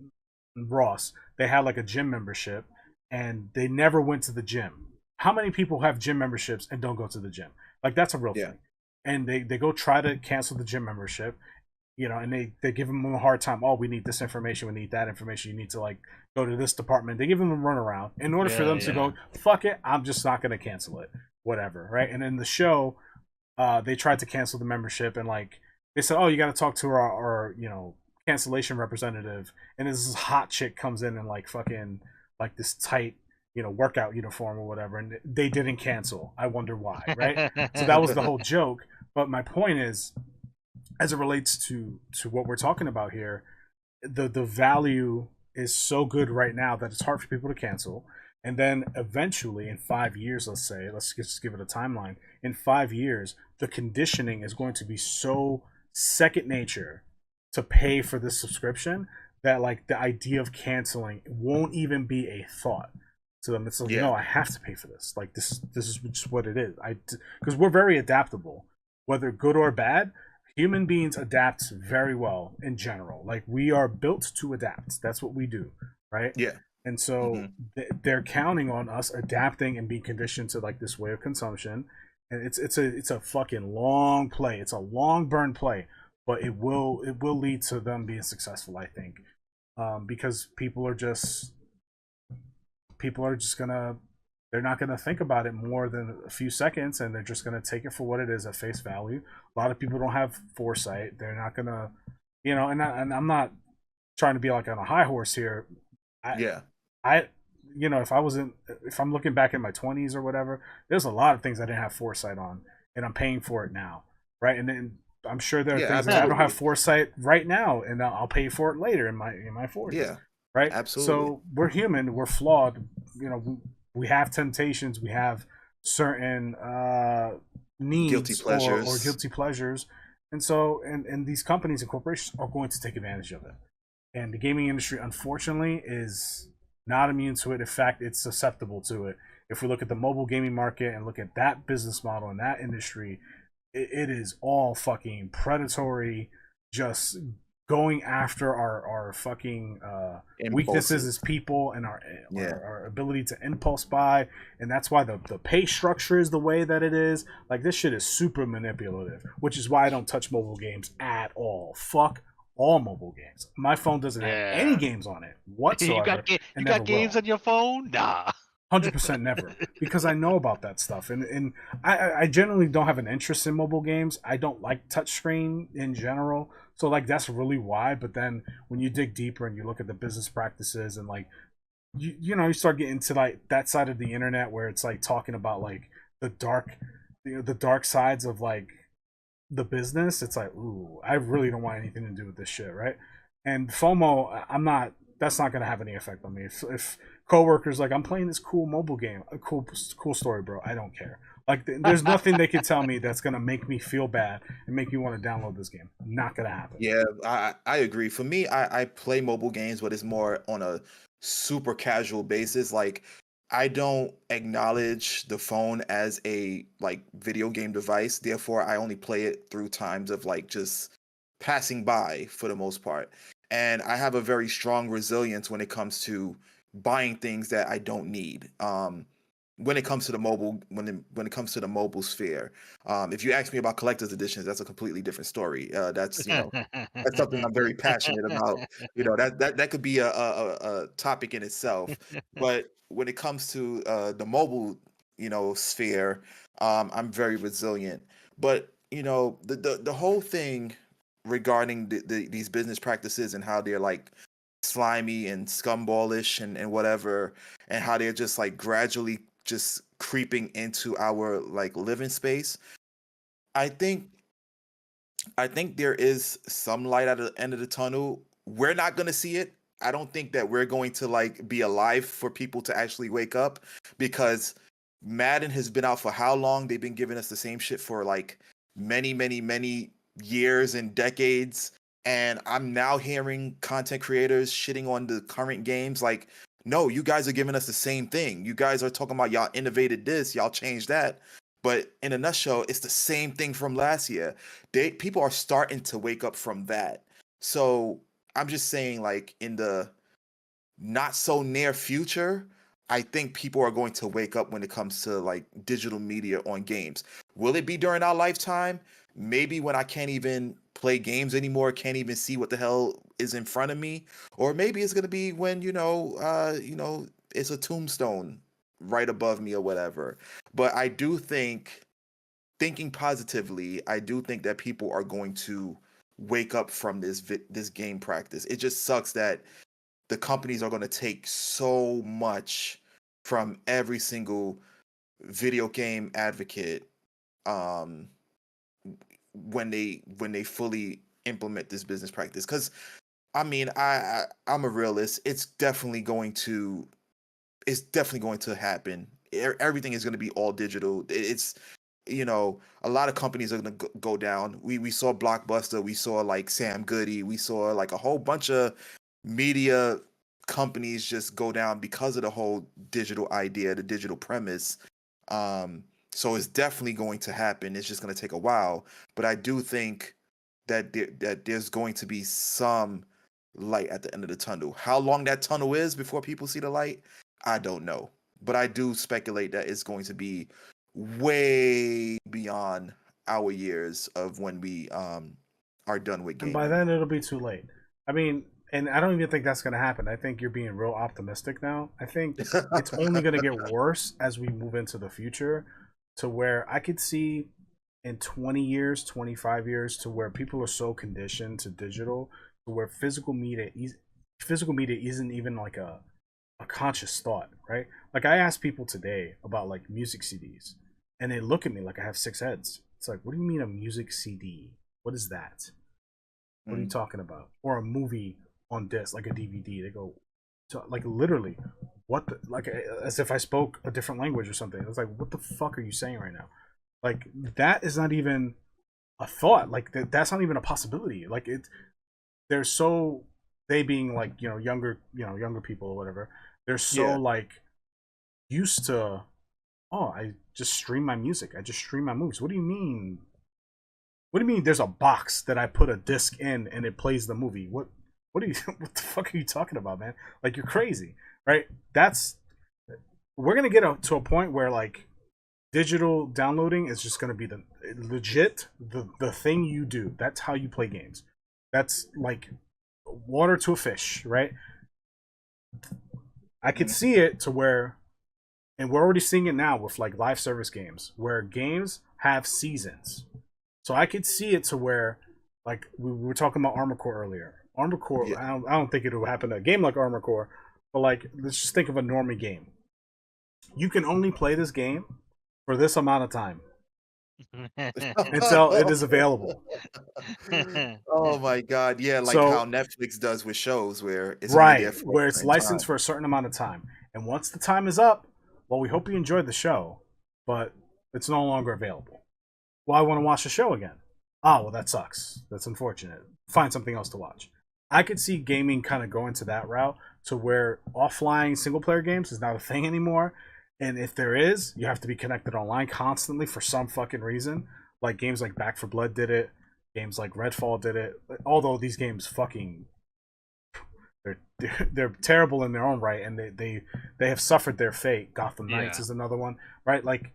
Ross, they had like a gym membership, and they never went to the gym. How many people have gym memberships and don't go to the gym? Like that's a real thing. And they go try to cancel the gym membership, and they give them a hard time. Oh, we need this information, we need that information, you need to like go to this department. They give them a runaround in order for them to go, fuck it, I'm just not going to cancel it, whatever, right? And in the show, they tried to cancel the membership, and like they said, oh, you got to talk to our cancellation representative, and this hot chick comes in like fucking like this tight workout uniform or whatever, and they didn't cancel. I wonder why, right? So that was the whole joke. But my point is, as it relates to what we're talking about here, the value is so good right now that it's hard for people to cancel. And then eventually in 5 years, let's just give it a timeline. In 5 years, the conditioning is going to be so second nature to pay for this subscription that like the idea of canceling won't even be a thought to them. It's like, no, I have to pay for this. Like this is just what it is. Because we're very adaptable, whether good or bad. Human beings adapt very well in general. Like we are built to adapt. That's what we do, right? Yeah. And so they're counting on us adapting and being conditioned to like this way of consumption. And it's a fucking long play. It's a long burn play, but it will lead to them being successful, I think, because people are just they're not gonna think about it more than a few seconds, and they're just gonna take it for what it is at face value. A lot of people don't have foresight. They're not gonna, and I'm not trying to be like on a high horse here. If I'm looking back at my 20s or whatever, there's a lot of things I didn't have foresight on, and I'm paying for it now, right? And then I'm sure there are things that I don't have foresight right now, and I'll pay for it later in my 40s. Yeah, right. Absolutely. So we're human, we're flawed. we have temptations, we have certain Guilty needs or pleasures. guilty pleasures, and so and these companies and corporations are going to take advantage of it. And the gaming industry, unfortunately, is not immune to it. In fact, it's susceptible to it. If we look at the mobile gaming market and look at that business model and that industry, it is all fucking predatory, just going after our fucking weaknesses Impulses. as people and Yeah. our ability to impulse buy. And that's why the pay structure is the way that it is. Like, this shit is super manipulative, which is why I don't touch mobile games at all. Fuck all mobile games. My phone doesn't have any Yeah. games on it You whatsoever, you and never got games will. on your phone? Nah. 100% never, because I know about that stuff, and I generally don't have an interest in mobile games. I don't like touchscreen in general, so like that's really why. But then when you dig deeper and you look at the business practices and like you start getting to like that side of the internet where it's like talking about like the dark the dark sides of like the business. It's like, ooh, I really don't want anything to do with this shit, right? And FOMO, I'm not. That's not gonna have any effect on me. If coworkers like, I'm playing this cool mobile game, a cool story, bro. I don't care. Like, there's nothing they can tell me that's gonna make me feel bad and make me want to download this game. Not gonna happen. Yeah, I agree. For me, I play mobile games, but it's more on a super casual basis. Like, I don't acknowledge the phone as a like video game device. Therefore, I only play it through times of like just passing by for the most part. And I have a very strong resilience when it comes to buying things that I don't need. When it comes to the mobile, when it comes to the mobile sphere, if you ask me about collector's editions, that's a completely different story. That's that's something I'm very passionate about. That could be a topic in itself. But when it comes to the mobile, sphere, I'm very resilient. But the whole thing regarding these business practices and how they're like slimy and scumballish and whatever, and how they're just like gradually just creeping into our like living space. I think I think there is some light at the end of the tunnel. We're not going to see it. I don't think that we're going to like be alive for people to actually wake up, because Madden has been out for how long? They've been giving us the same shit for like many, many, many years and decades. And I'm now hearing content creators shitting on the current games. Like, no, you guys are giving us the same thing. You guys are talking about y'all innovated this, y'all changed that. But in a nutshell, it's the same thing from last year. People are starting to wake up from that. So I'm just saying, like, in the not so near future, I think people are going to wake up when it comes to like digital media on games. Will it be during our lifetime? Maybe when I can't even play games anymore, can't even see what the hell is in front of me, or maybe it's gonna be when it's a tombstone right above me or whatever. But I do think, thinking positively, I do think that people are going to wake up from this game practice. It just sucks that the companies are going to take so much from every single video game advocate, um when they fully implement this business practice. Because I mean, I'm a realist. It's definitely going to happen. Everything is going to be all digital. It's a lot of companies are going to go down. We saw Blockbuster, we saw like Sam Goody, we saw like a whole bunch of media companies just go down because of the whole digital idea, the digital premise. So it's definitely going to happen. It's just going to take a while, but I do think that there's going to be some light at the end of the tunnel. How long that tunnel is before people see the light, I don't know, but I do speculate that it's going to be way beyond our years of when we are done with And by gaming. then it'll be too late. I mean, and I don't even think that's going to happen. I think you're being real optimistic now. I think it's only going to get worse as we move into the future, to where I could see in 20 years, 25 years, to where people are so conditioned to digital, to where physical media isn't even like a conscious thought, right? Like, I ask people today about like music CDs, and they look at me like I have six heads. It's like, what do you mean a music CD? What is that? What are you Mm. talking about? Or a movie on disc, like a DVD. They go, like, literally, what the, like, as if I spoke a different language or something. It's like, what the fuck are you saying right now? Like, that is not even a thought. Like, that's not even a possibility. Like, they're so, they being like, younger people or whatever, they're so Yeah. like used to, oh, I just stream my music, I just stream my movies. What do you mean? What do you mean there's a box that I put a disc in and it plays the movie? What are you what the fuck are you talking about, man? Like, you're crazy, right? That's We're gonna get to a point where like digital downloading is just gonna be the legit the thing you do. That's how you play games. That's like water to a fish, right? I could see it to where, and we're already seeing it now with like live service games, where games have seasons. So I could see it to where, like we were talking about Armor Core earlier. Armor Core, Yeah. I don't think it will happen to a game like Armor Core, but like let's just think of a normie game. You can only play this game for this amount of time until it is available. Oh my God. Yeah, like how So Netflix does with shows where it's only there right, for where a it's certain licensed time. for a certain amount of time, and once the time is up, well, we hope you enjoyed the show, but it's no longer available. Well, I want to watch the show again. Oh, well, that sucks. That's unfortunate. Find something else to watch. I could see gaming kind of going to that route to where offline single player games is not a thing anymore. And if there is, you have to be connected online constantly for some fucking reason. Like games like Back for Blood did it. Games like Redfall did it. Although these games fucking they're terrible in their own right, and they have suffered their fate. Gotham Knights Yeah. is another one, right? Like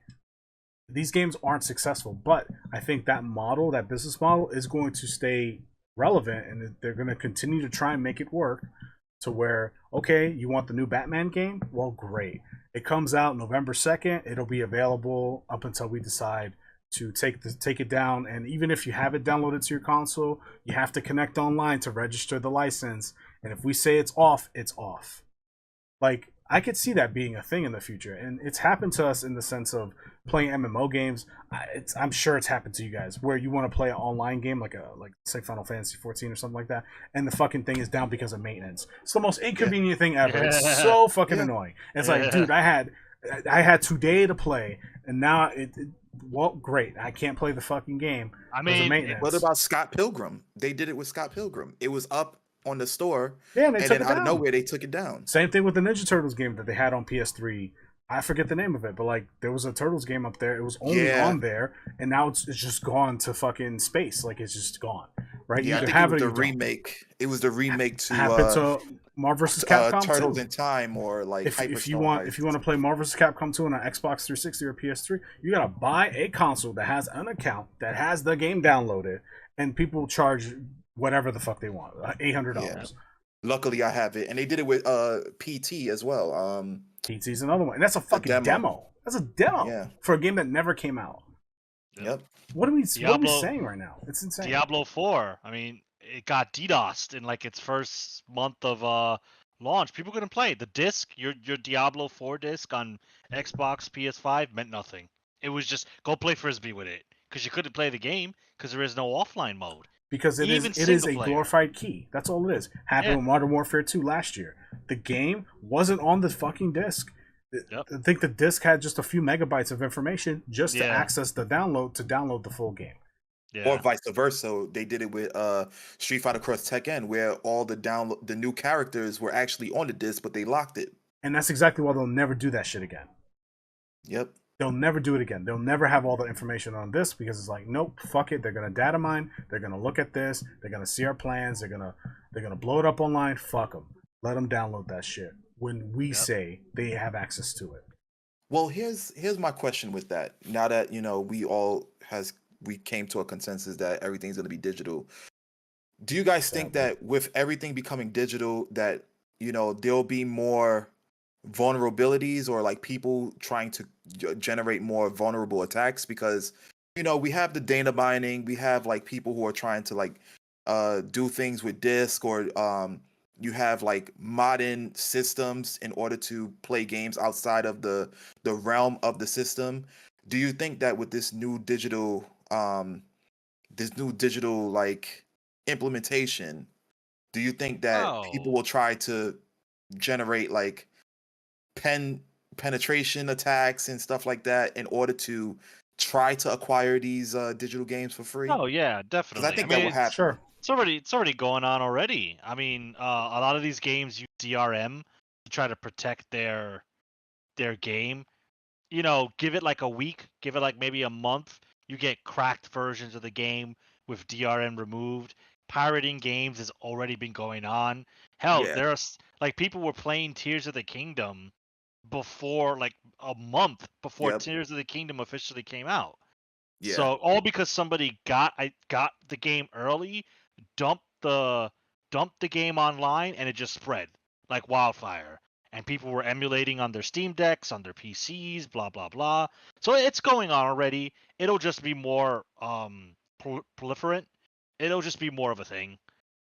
these games aren't successful, but I think that model, that business model, is going to stay relevant, and they're going to continue to try and make it work to where, okay, you want the new Batman game? Well, great. It comes out November 2nd. It'll be available up until we decide to take it down. And even if you have it downloaded to your console, you have to connect online to register the license. And if we say it's off, it's off. Like, I could see that being a thing in the future, and it's happened to us in the sense of playing MMO games. I'm sure it's happened to you guys where you want to play an online game like say Final Fantasy 14 or something like that, and the fucking thing is down because of maintenance. It's the most Yeah. inconvenient thing ever. It's so fucking Yeah. annoying. It's like, dude, I had today to play, and now well, great, I can't play the fucking game I because of mean, maintenance. What about Scott Pilgrim? They did it with Scott Pilgrim. It was up on the store, Yeah, and they and took then it out of down. nowhere they took it down. Same thing with the Ninja Turtles game that they had on PS3. I forget the name of it, but like there was a Turtles game up there. It was only Yeah. on there, and now it's just gone to fucking space. Like it's just gone, right? You Yeah, I either think it have was it or the you don't. remake. It was the remake Happened to to Marvel vs. Capcom Turtles 2. in Time or like If you Hyperstone want Heist. to play Marvel vs. Capcom 2 on an Xbox 360 or PS3, you gotta buy a console that has an account that has the game downloaded, and people charge whatever the fuck they want, $800. Yeah. Luckily, I have it, and they did it with PT as well. PT's another one, and that's a A fucking demo. demo. That's a demo Yeah. for a game that never came out. Yep. What are we Diablo- saying right now? It's insane. Diablo 4. I mean, it got DDoSed in like its first month of launch. People couldn't play the disc. Your Diablo 4 disc on Xbox, PS5 meant nothing. It was just go play frisbee with it because you couldn't play the game because there is no offline mode. Because it Even is a single player. glorified key. That's all it is. Happened Yeah. with Modern Warfare 2 last year. The game wasn't on the fucking disc. Yep. I think the disc had just a few megabytes of information just to Yeah. access the download the full game. Yeah. Or vice versa. They did it with Street Fighter Cross Tekken, where all the new characters were actually on the disc, but they locked it. And that's exactly why they'll never do that shit again. Yep. They'll never do it again. They'll never have all the information on this because it's like, nope, fuck it. They're gonna data mine. They're gonna look at this. They're gonna see our plans. They're gonna blow it up online. Fuck them. Let them download that shit when we say they have access to it. Well, here's my question with that. Now that we came to a consensus that everything's going to be digital. Do you guys think that with everything becoming digital, that there'll be more vulnerabilities or like people trying to generate more vulnerable attacks? Because we have the data mining, we have like people who are trying to like do things with disk, or you have like modern systems in order to play games outside of the realm of the system. Do you think that with this new digital like implementation, do you think that people will try to generate like penetration attacks and stuff like that in order to try to acquire these digital games for free? Oh yeah, Because I definitely. I think that will mean, happen. Sure. it's already going on already. I mean, a lot of these games use DRM to try to protect their game. You know, give it like a week, give it like maybe a month, you get cracked versions of the game with DRM removed. Pirating games has already been going on. Hell, Yeah. there's like people were playing Tears of the Kingdom before like a month before Yep. Tears of the Kingdom officially came out. Yeah. So all because somebody got the game early, dumped the dumped the game online, and it just spread like wildfire. And people were emulating on their Steam decks, on their PCs, blah blah blah. So it's going on already. It'll just be more proliferant. It'll just be more of a thing,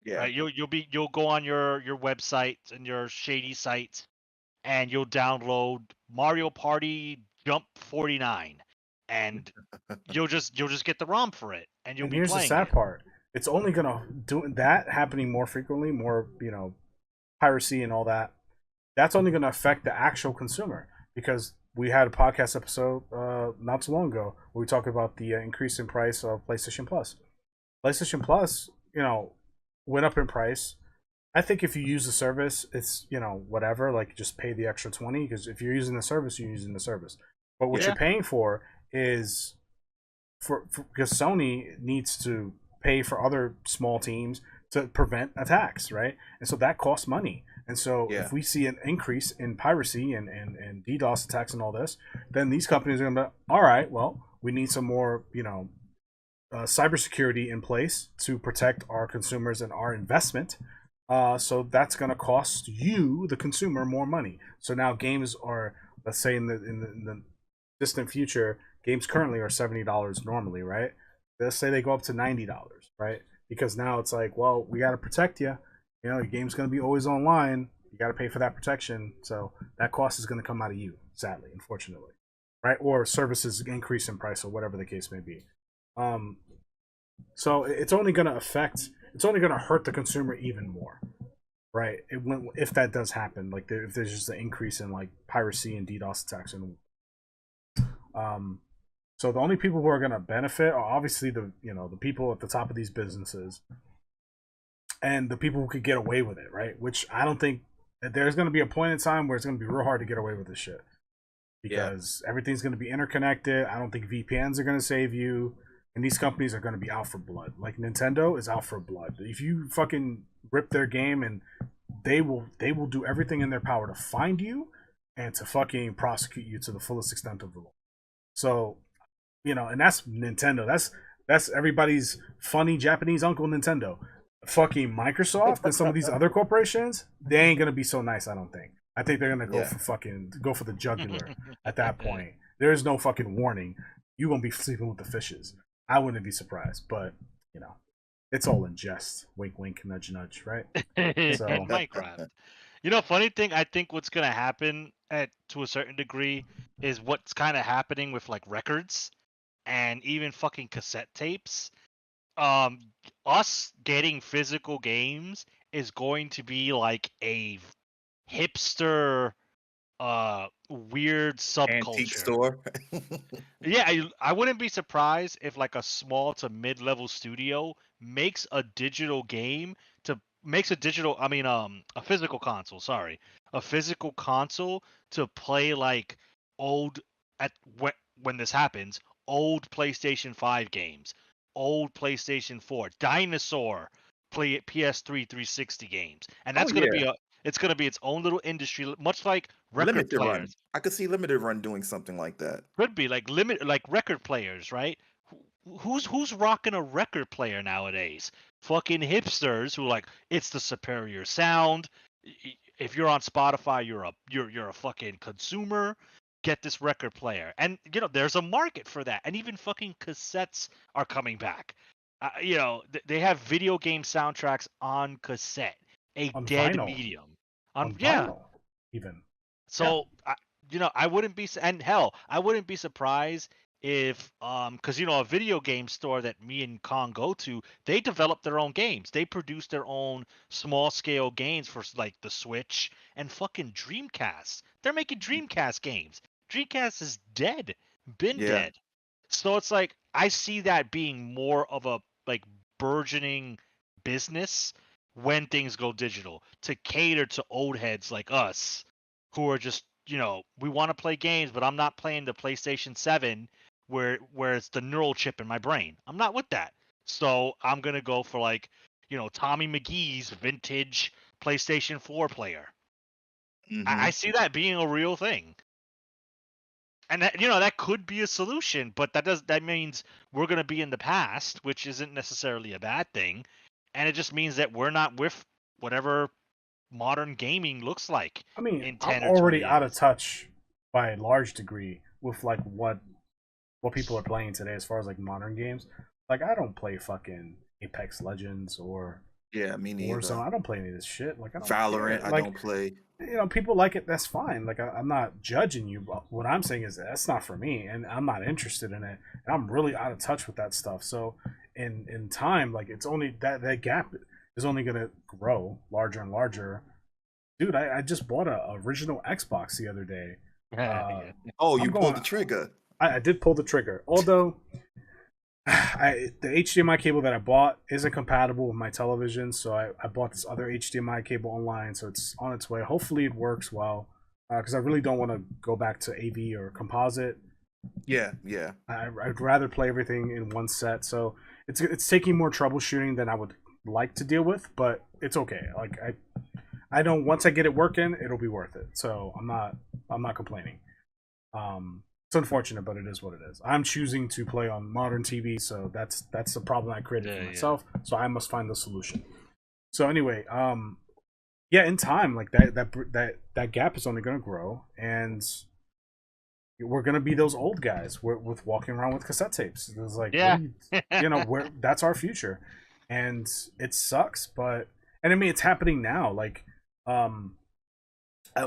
Yeah. right? You'll go on your website and your shady site, and you'll download Mario Party Jump 49, and you'll just get the ROM for it, and you'll And be here's the playing sad it. part. It's only gonna do that happening more frequently, more, piracy and all that. That's only gonna affect the actual consumer, because we had a podcast episode not too long ago where we talked about the increase in price of PlayStation Plus. PlayStation Plus, went up in price. I think if you use the service, it's, whatever, like just pay the extra 20, because if you're using the service, you're using the service. But what Yeah. you're paying for is for because Sony needs to pay for other small teams to prevent attacks, right? And so that costs money. And so Yeah. if we see an increase in piracy and DDoS attacks and all this, then these companies are going to be, all right, well, we need some more, cybersecurity in place to protect our consumers and our investment. So that's going to cost you, the consumer, more money. So now games are, let's say in the distant future, games currently are $70 normally, right? Let's say they go up to $90, right? Because now it's like, well, we got to protect you. Your game's going to be always online. You got to pay for that protection. So that cost is going to come out of you, sadly, unfortunately, right? Or services increase in price, or whatever the case may be. So it's only going to hurt the consumer even more, right? If that does happen, like if there's just an increase in like piracy and DDoS attacks, and so the only people who are going to benefit are obviously the people at the top of these businesses, and the people who could get away with it, right? Which I don't think that there's going to be a point in time where it's going to be real hard to get away with this shit, because everything's going to be interconnected. I don't think VPNs are going to save you, and these companies are going to be out for blood. Like Nintendo is out for blood. If you fucking rip their game, and they will do everything in their power to find you and to fucking prosecute you to the fullest extent of the law. So, and that's Nintendo. That's everybody's funny Japanese uncle Nintendo. Fucking Microsoft and some of these other corporations, they ain't gonna be so nice, I don't think. I think they're gonna go for the jugular at that point. There is no fucking warning. You're gonna be sleeping with the fishes. I wouldn't be surprised, but it's all in jest. Wink, wink, nudge, nudge, right? So In Minecraft. Funny thing, I think what's gonna happen to a certain degree is what's kind of happening with like records and even fucking cassette tapes. Us getting physical games is going to be like a hipster, weird Antique subculture. store. Yeah, I wouldn't be surprised if like a small to mid-level studio makes a digital game a physical console, sorry. A physical console to play like old at when this happens, old PlayStation 5 games, old PlayStation 4, dinosaur PS3 360 games. And that's going to be it's going to be its own little industry, much like record Limited players. Run. I could see Limited Run doing something like that. Could be like record players, right? Who's rocking a record player nowadays? Fucking hipsters who like it's the superior sound. If you're on Spotify, you're a fucking consumer. Get this record player, and there's a market for that. And even fucking cassettes are coming back. They have video game soundtracks on cassette, a on dead vinyl. medium. On vinyl, even. So I wouldn't be, and hell, I wouldn't be surprised if because a video game store that me and Kong go to, they develop their own games. They produce their own small scale games for like the Switch and fucking Dreamcast. They're making Dreamcast games. Dreamcast is dead, been Yeah. dead. So it's like I see that being more of a like burgeoning business when things go digital to cater to old heads like us who are just, we want to play games, but I'm not playing the PlayStation 7 where it's the neural chip in my brain. I'm not with that. So I'm gonna go for like, Tommy McGee's vintage PlayStation 4 player. Mm-hmm. I see that being a real thing. And that could be a solution, but that means we're gonna be in the past, which isn't necessarily a bad thing. And it just means that we're not with whatever modern gaming looks like I mean, in I'm 10 or 20 already out of years. touch by a large degree with like what people are playing today as far as like modern games. Like I don't play fucking Apex Legends or Yeah, me neither. Warzone. I don't play any of this shit. Like I don't Valorant, care. I Like don't play. people like it. That's fine. Like I'm not judging you. But what I'm saying is that's not for me, and I'm not interested in it. And I'm really out of touch with that stuff. So in time, like it's only that gap is only gonna grow larger and larger. Dude, I just bought a original Xbox the other day. Uh, Yeah. Oh, I'm you going. pulled the trigger. I did pull the trigger, although the HDMI cable that I bought isn't compatible with my television, so I bought this other HDMI cable online, so it's on its way. Hopefully, it works well, because I really don't want to go back to AV or composite. Yeah, yeah. I'd rather play everything in one set, so it's taking more troubleshooting than I would like to deal with, but it's okay. Like I know once I get it working, it'll be worth it. So I'm not complaining. It's unfortunate, but it is what it is. I'm choosing to play on modern TV, so that's the problem I created for Yeah. myself. So I must find the solution. So anyway, yeah, in time, like that gap is only going to grow, and we're going to be those old guys with walking around with cassette tapes. It's like, what Yeah. do where that's our future, and it sucks, but and I mean it's happening now. Like,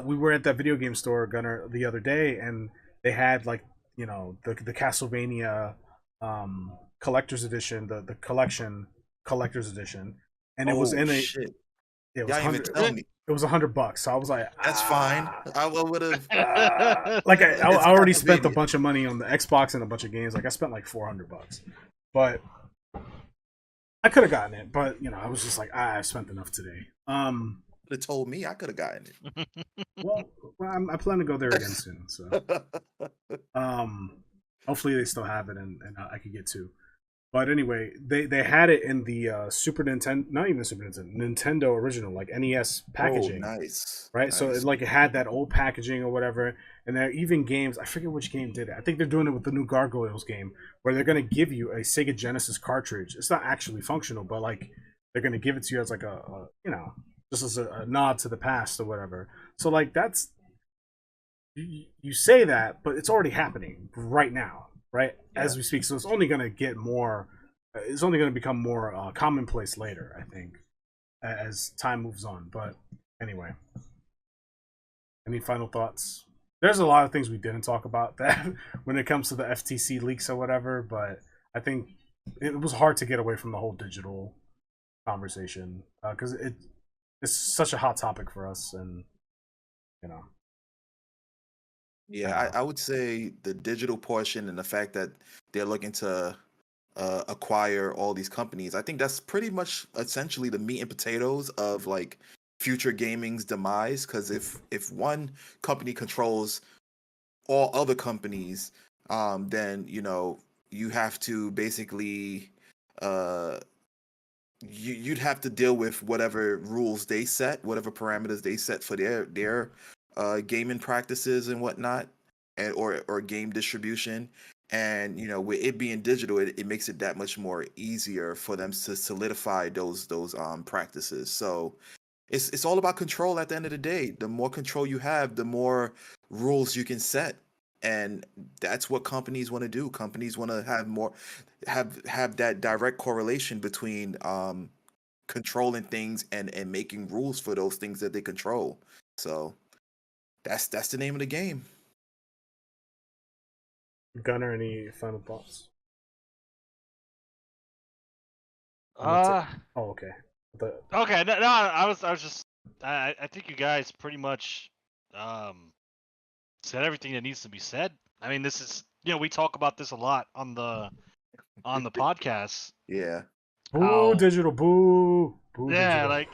we were at that video game store, Gunner, the other day, and they had like the Castlevania collector's edition, the collection collector's edition, and it was Oh in a shit. it was Y'all even hundred tell me. it was $100. So I was like, That's fine. I would have. like It's I already spent a Castlevania. bunch of money on the Xbox and a bunch of games. Like I spent like $400, but I could have gotten it. But I was just like, I've spent enough today. Could have told me I could have gotten Well, I plan to go there again soon. So, it. hopefully they still have it and I could get to. But anyway, they had it in the Super Nintendo, not even Super Nintendo, Nintendo original, like NES Oh, packaging, nice, right? So nice. it had that old packaging or whatever. And there are even games. I forget which game did it. I think they're doing it with the new Gargoyles game, where they're going to give you a Sega Genesis cartridge. It's not actually functional, but like they're going to give it to you as like a just as a nod to the past or whatever. So like that's you say that, but it's already happening right now, right Yeah, as we speak. So it's only going to get more. It's only going to become more commonplace later, I think, as time moves on. But anyway, any final thoughts? There's a lot of things we didn't talk about that when it comes to the FTC leaks or whatever, but I think it was hard to get away from the whole digital conversation because it's such a hot topic for us, and you know, I don't yeah. know. I would say the digital portion and the fact that they're looking to acquire all these companies. I think that's pretty much essentially the meat and potatoes of like future gaming's demise. Because if one company controls all other companies, then you have to basically uh, you'd have to deal with whatever rules they set, whatever parameters they set for their gaming practices and whatnot, and or game distribution. And with it being digital, it makes it that much more easier for them to solidify those practices. So it's all about control at the end of the day. The more control you have, the more rules you can set. And that's what companies want to do. Companies want to have more have that direct correlation between controlling things and making rules for those things that they control. So that's the name of the game. Gunner, any final thoughts? Uh, Oh, okay. okay. No, I was just. I think you guys pretty much said everything that needs to be said. I mean, this is we talk about this a lot on the podcast. Yeah. Boo, How digital, boo, boo, yeah, digital. like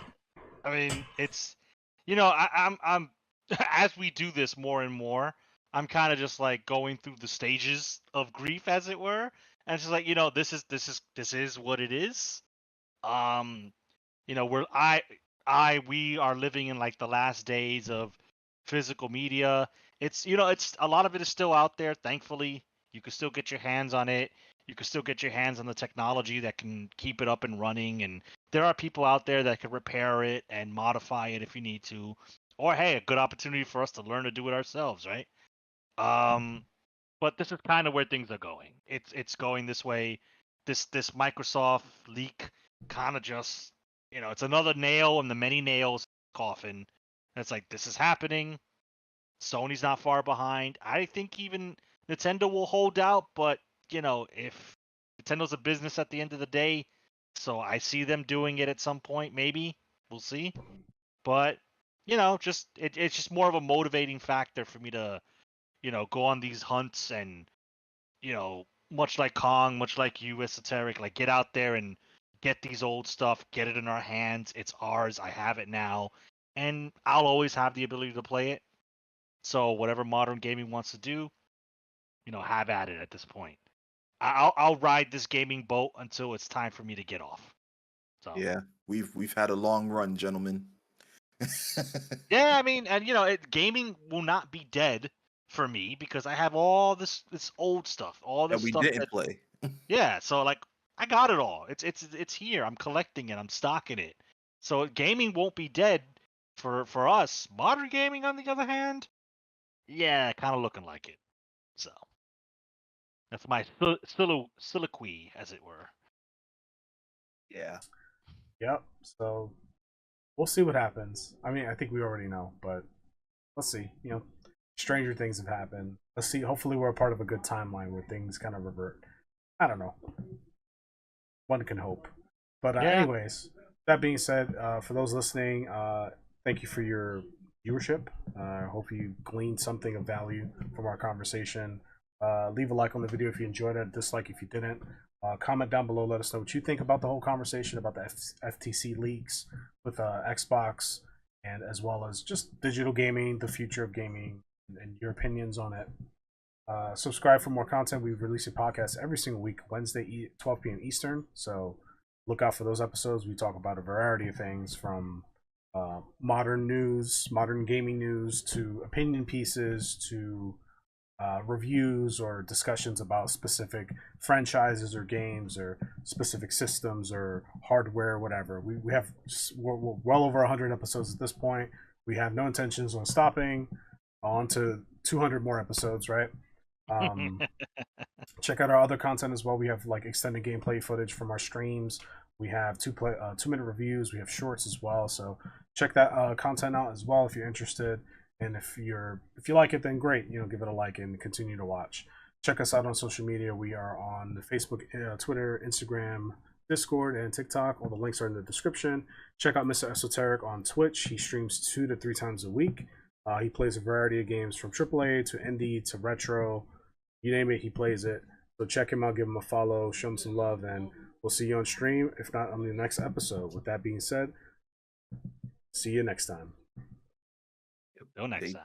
I mean, it's I'm as we do this more and more, I'm kind of just like going through the stages of grief, as it were, and it's just like this is what it is. Um, we are living in like the last days of physical media. It's a lot of it is still out there. Thankfully, you can still get your hands on it. You can still get your hands on the technology that can keep it up and running. And there are people out there that can repair it and modify it if you need to. Or hey, a good opportunity for us to learn to do it ourselves, right? Um, but this is kind of where things are going. It's going this way. This Microsoft leak kind of just it's another nail in the many nails coffin. And it's like this is happening. Sony's not far behind. I think even Nintendo will hold out, but if Nintendo's a business at the end of the day, so I see them doing it at some point. Maybe we'll see. But it's just more of a motivating factor for me to go on these hunts and much like Kong, much like you, Esoteric, like get out there and get these old stuff, get it in our hands. It's ours. I have it now, and I'll always have the ability to play it. So whatever modern gaming wants to do, have at it at this point. I'll ride this gaming boat until it's time for me to get off. So Yeah. We've had a long run, gentlemen. yeah, I mean, and gaming will not be dead for me because I have all this old stuff, all That this we stuff didn't that play. yeah. So like I got it all. It's here. I'm collecting it. I'm stocking it. So gaming won't be dead for us. Modern gaming, on the other hand, yeah, kind of looking like it. So that's my soliloquy, as it were. Yeah. Yep. So we'll see what happens. I mean, I think we already know, but let's see. Stranger things have happened. Let's see. Hopefully, we're a part of a good timeline where things kind of revert. I don't know. One can hope. But Yeah. anyways, that being said, for those listening, thank you for your viewership. I hope you gleaned something of value from our conversation. Leave a like on the video if you enjoyed it, dislike if you didn't. Comment down below, let us know what you think about the whole conversation about the FTC leaks with Xbox, and as well as just digital gaming, the future of gaming, and your opinions on it. Subscribe for more content. We release a podcast every single week, Wednesday, 12 p.m. Eastern. So look out for those episodes. We talk about a variety of things from modern news, modern gaming news, to opinion pieces, to reviews or discussions about specific franchises or games or specific systems or hardware, whatever. We're well over 100 episodes at this point. We have no intentions on stopping. On to 200 more episodes, right? Check out our other content as well. We have like extended gameplay footage from our streams. We have 2-minute reviews. We have shorts as well. So check that content out as well if you're interested. And if you like it, then great. Give it a like and continue to watch. Check us out on social media. We are on the Facebook, Twitter, Instagram, Discord, and TikTok. All the links are in the description. Check out Mr. Esoteric on Twitch. He streams 2 to 3 times a week. He plays a variety of games from AAA to indie to retro. You name it, he plays it. So check him out, give him a follow, show him some love, and we'll see you on stream, if not on the next episode. With that being said, see you next time. Till next time.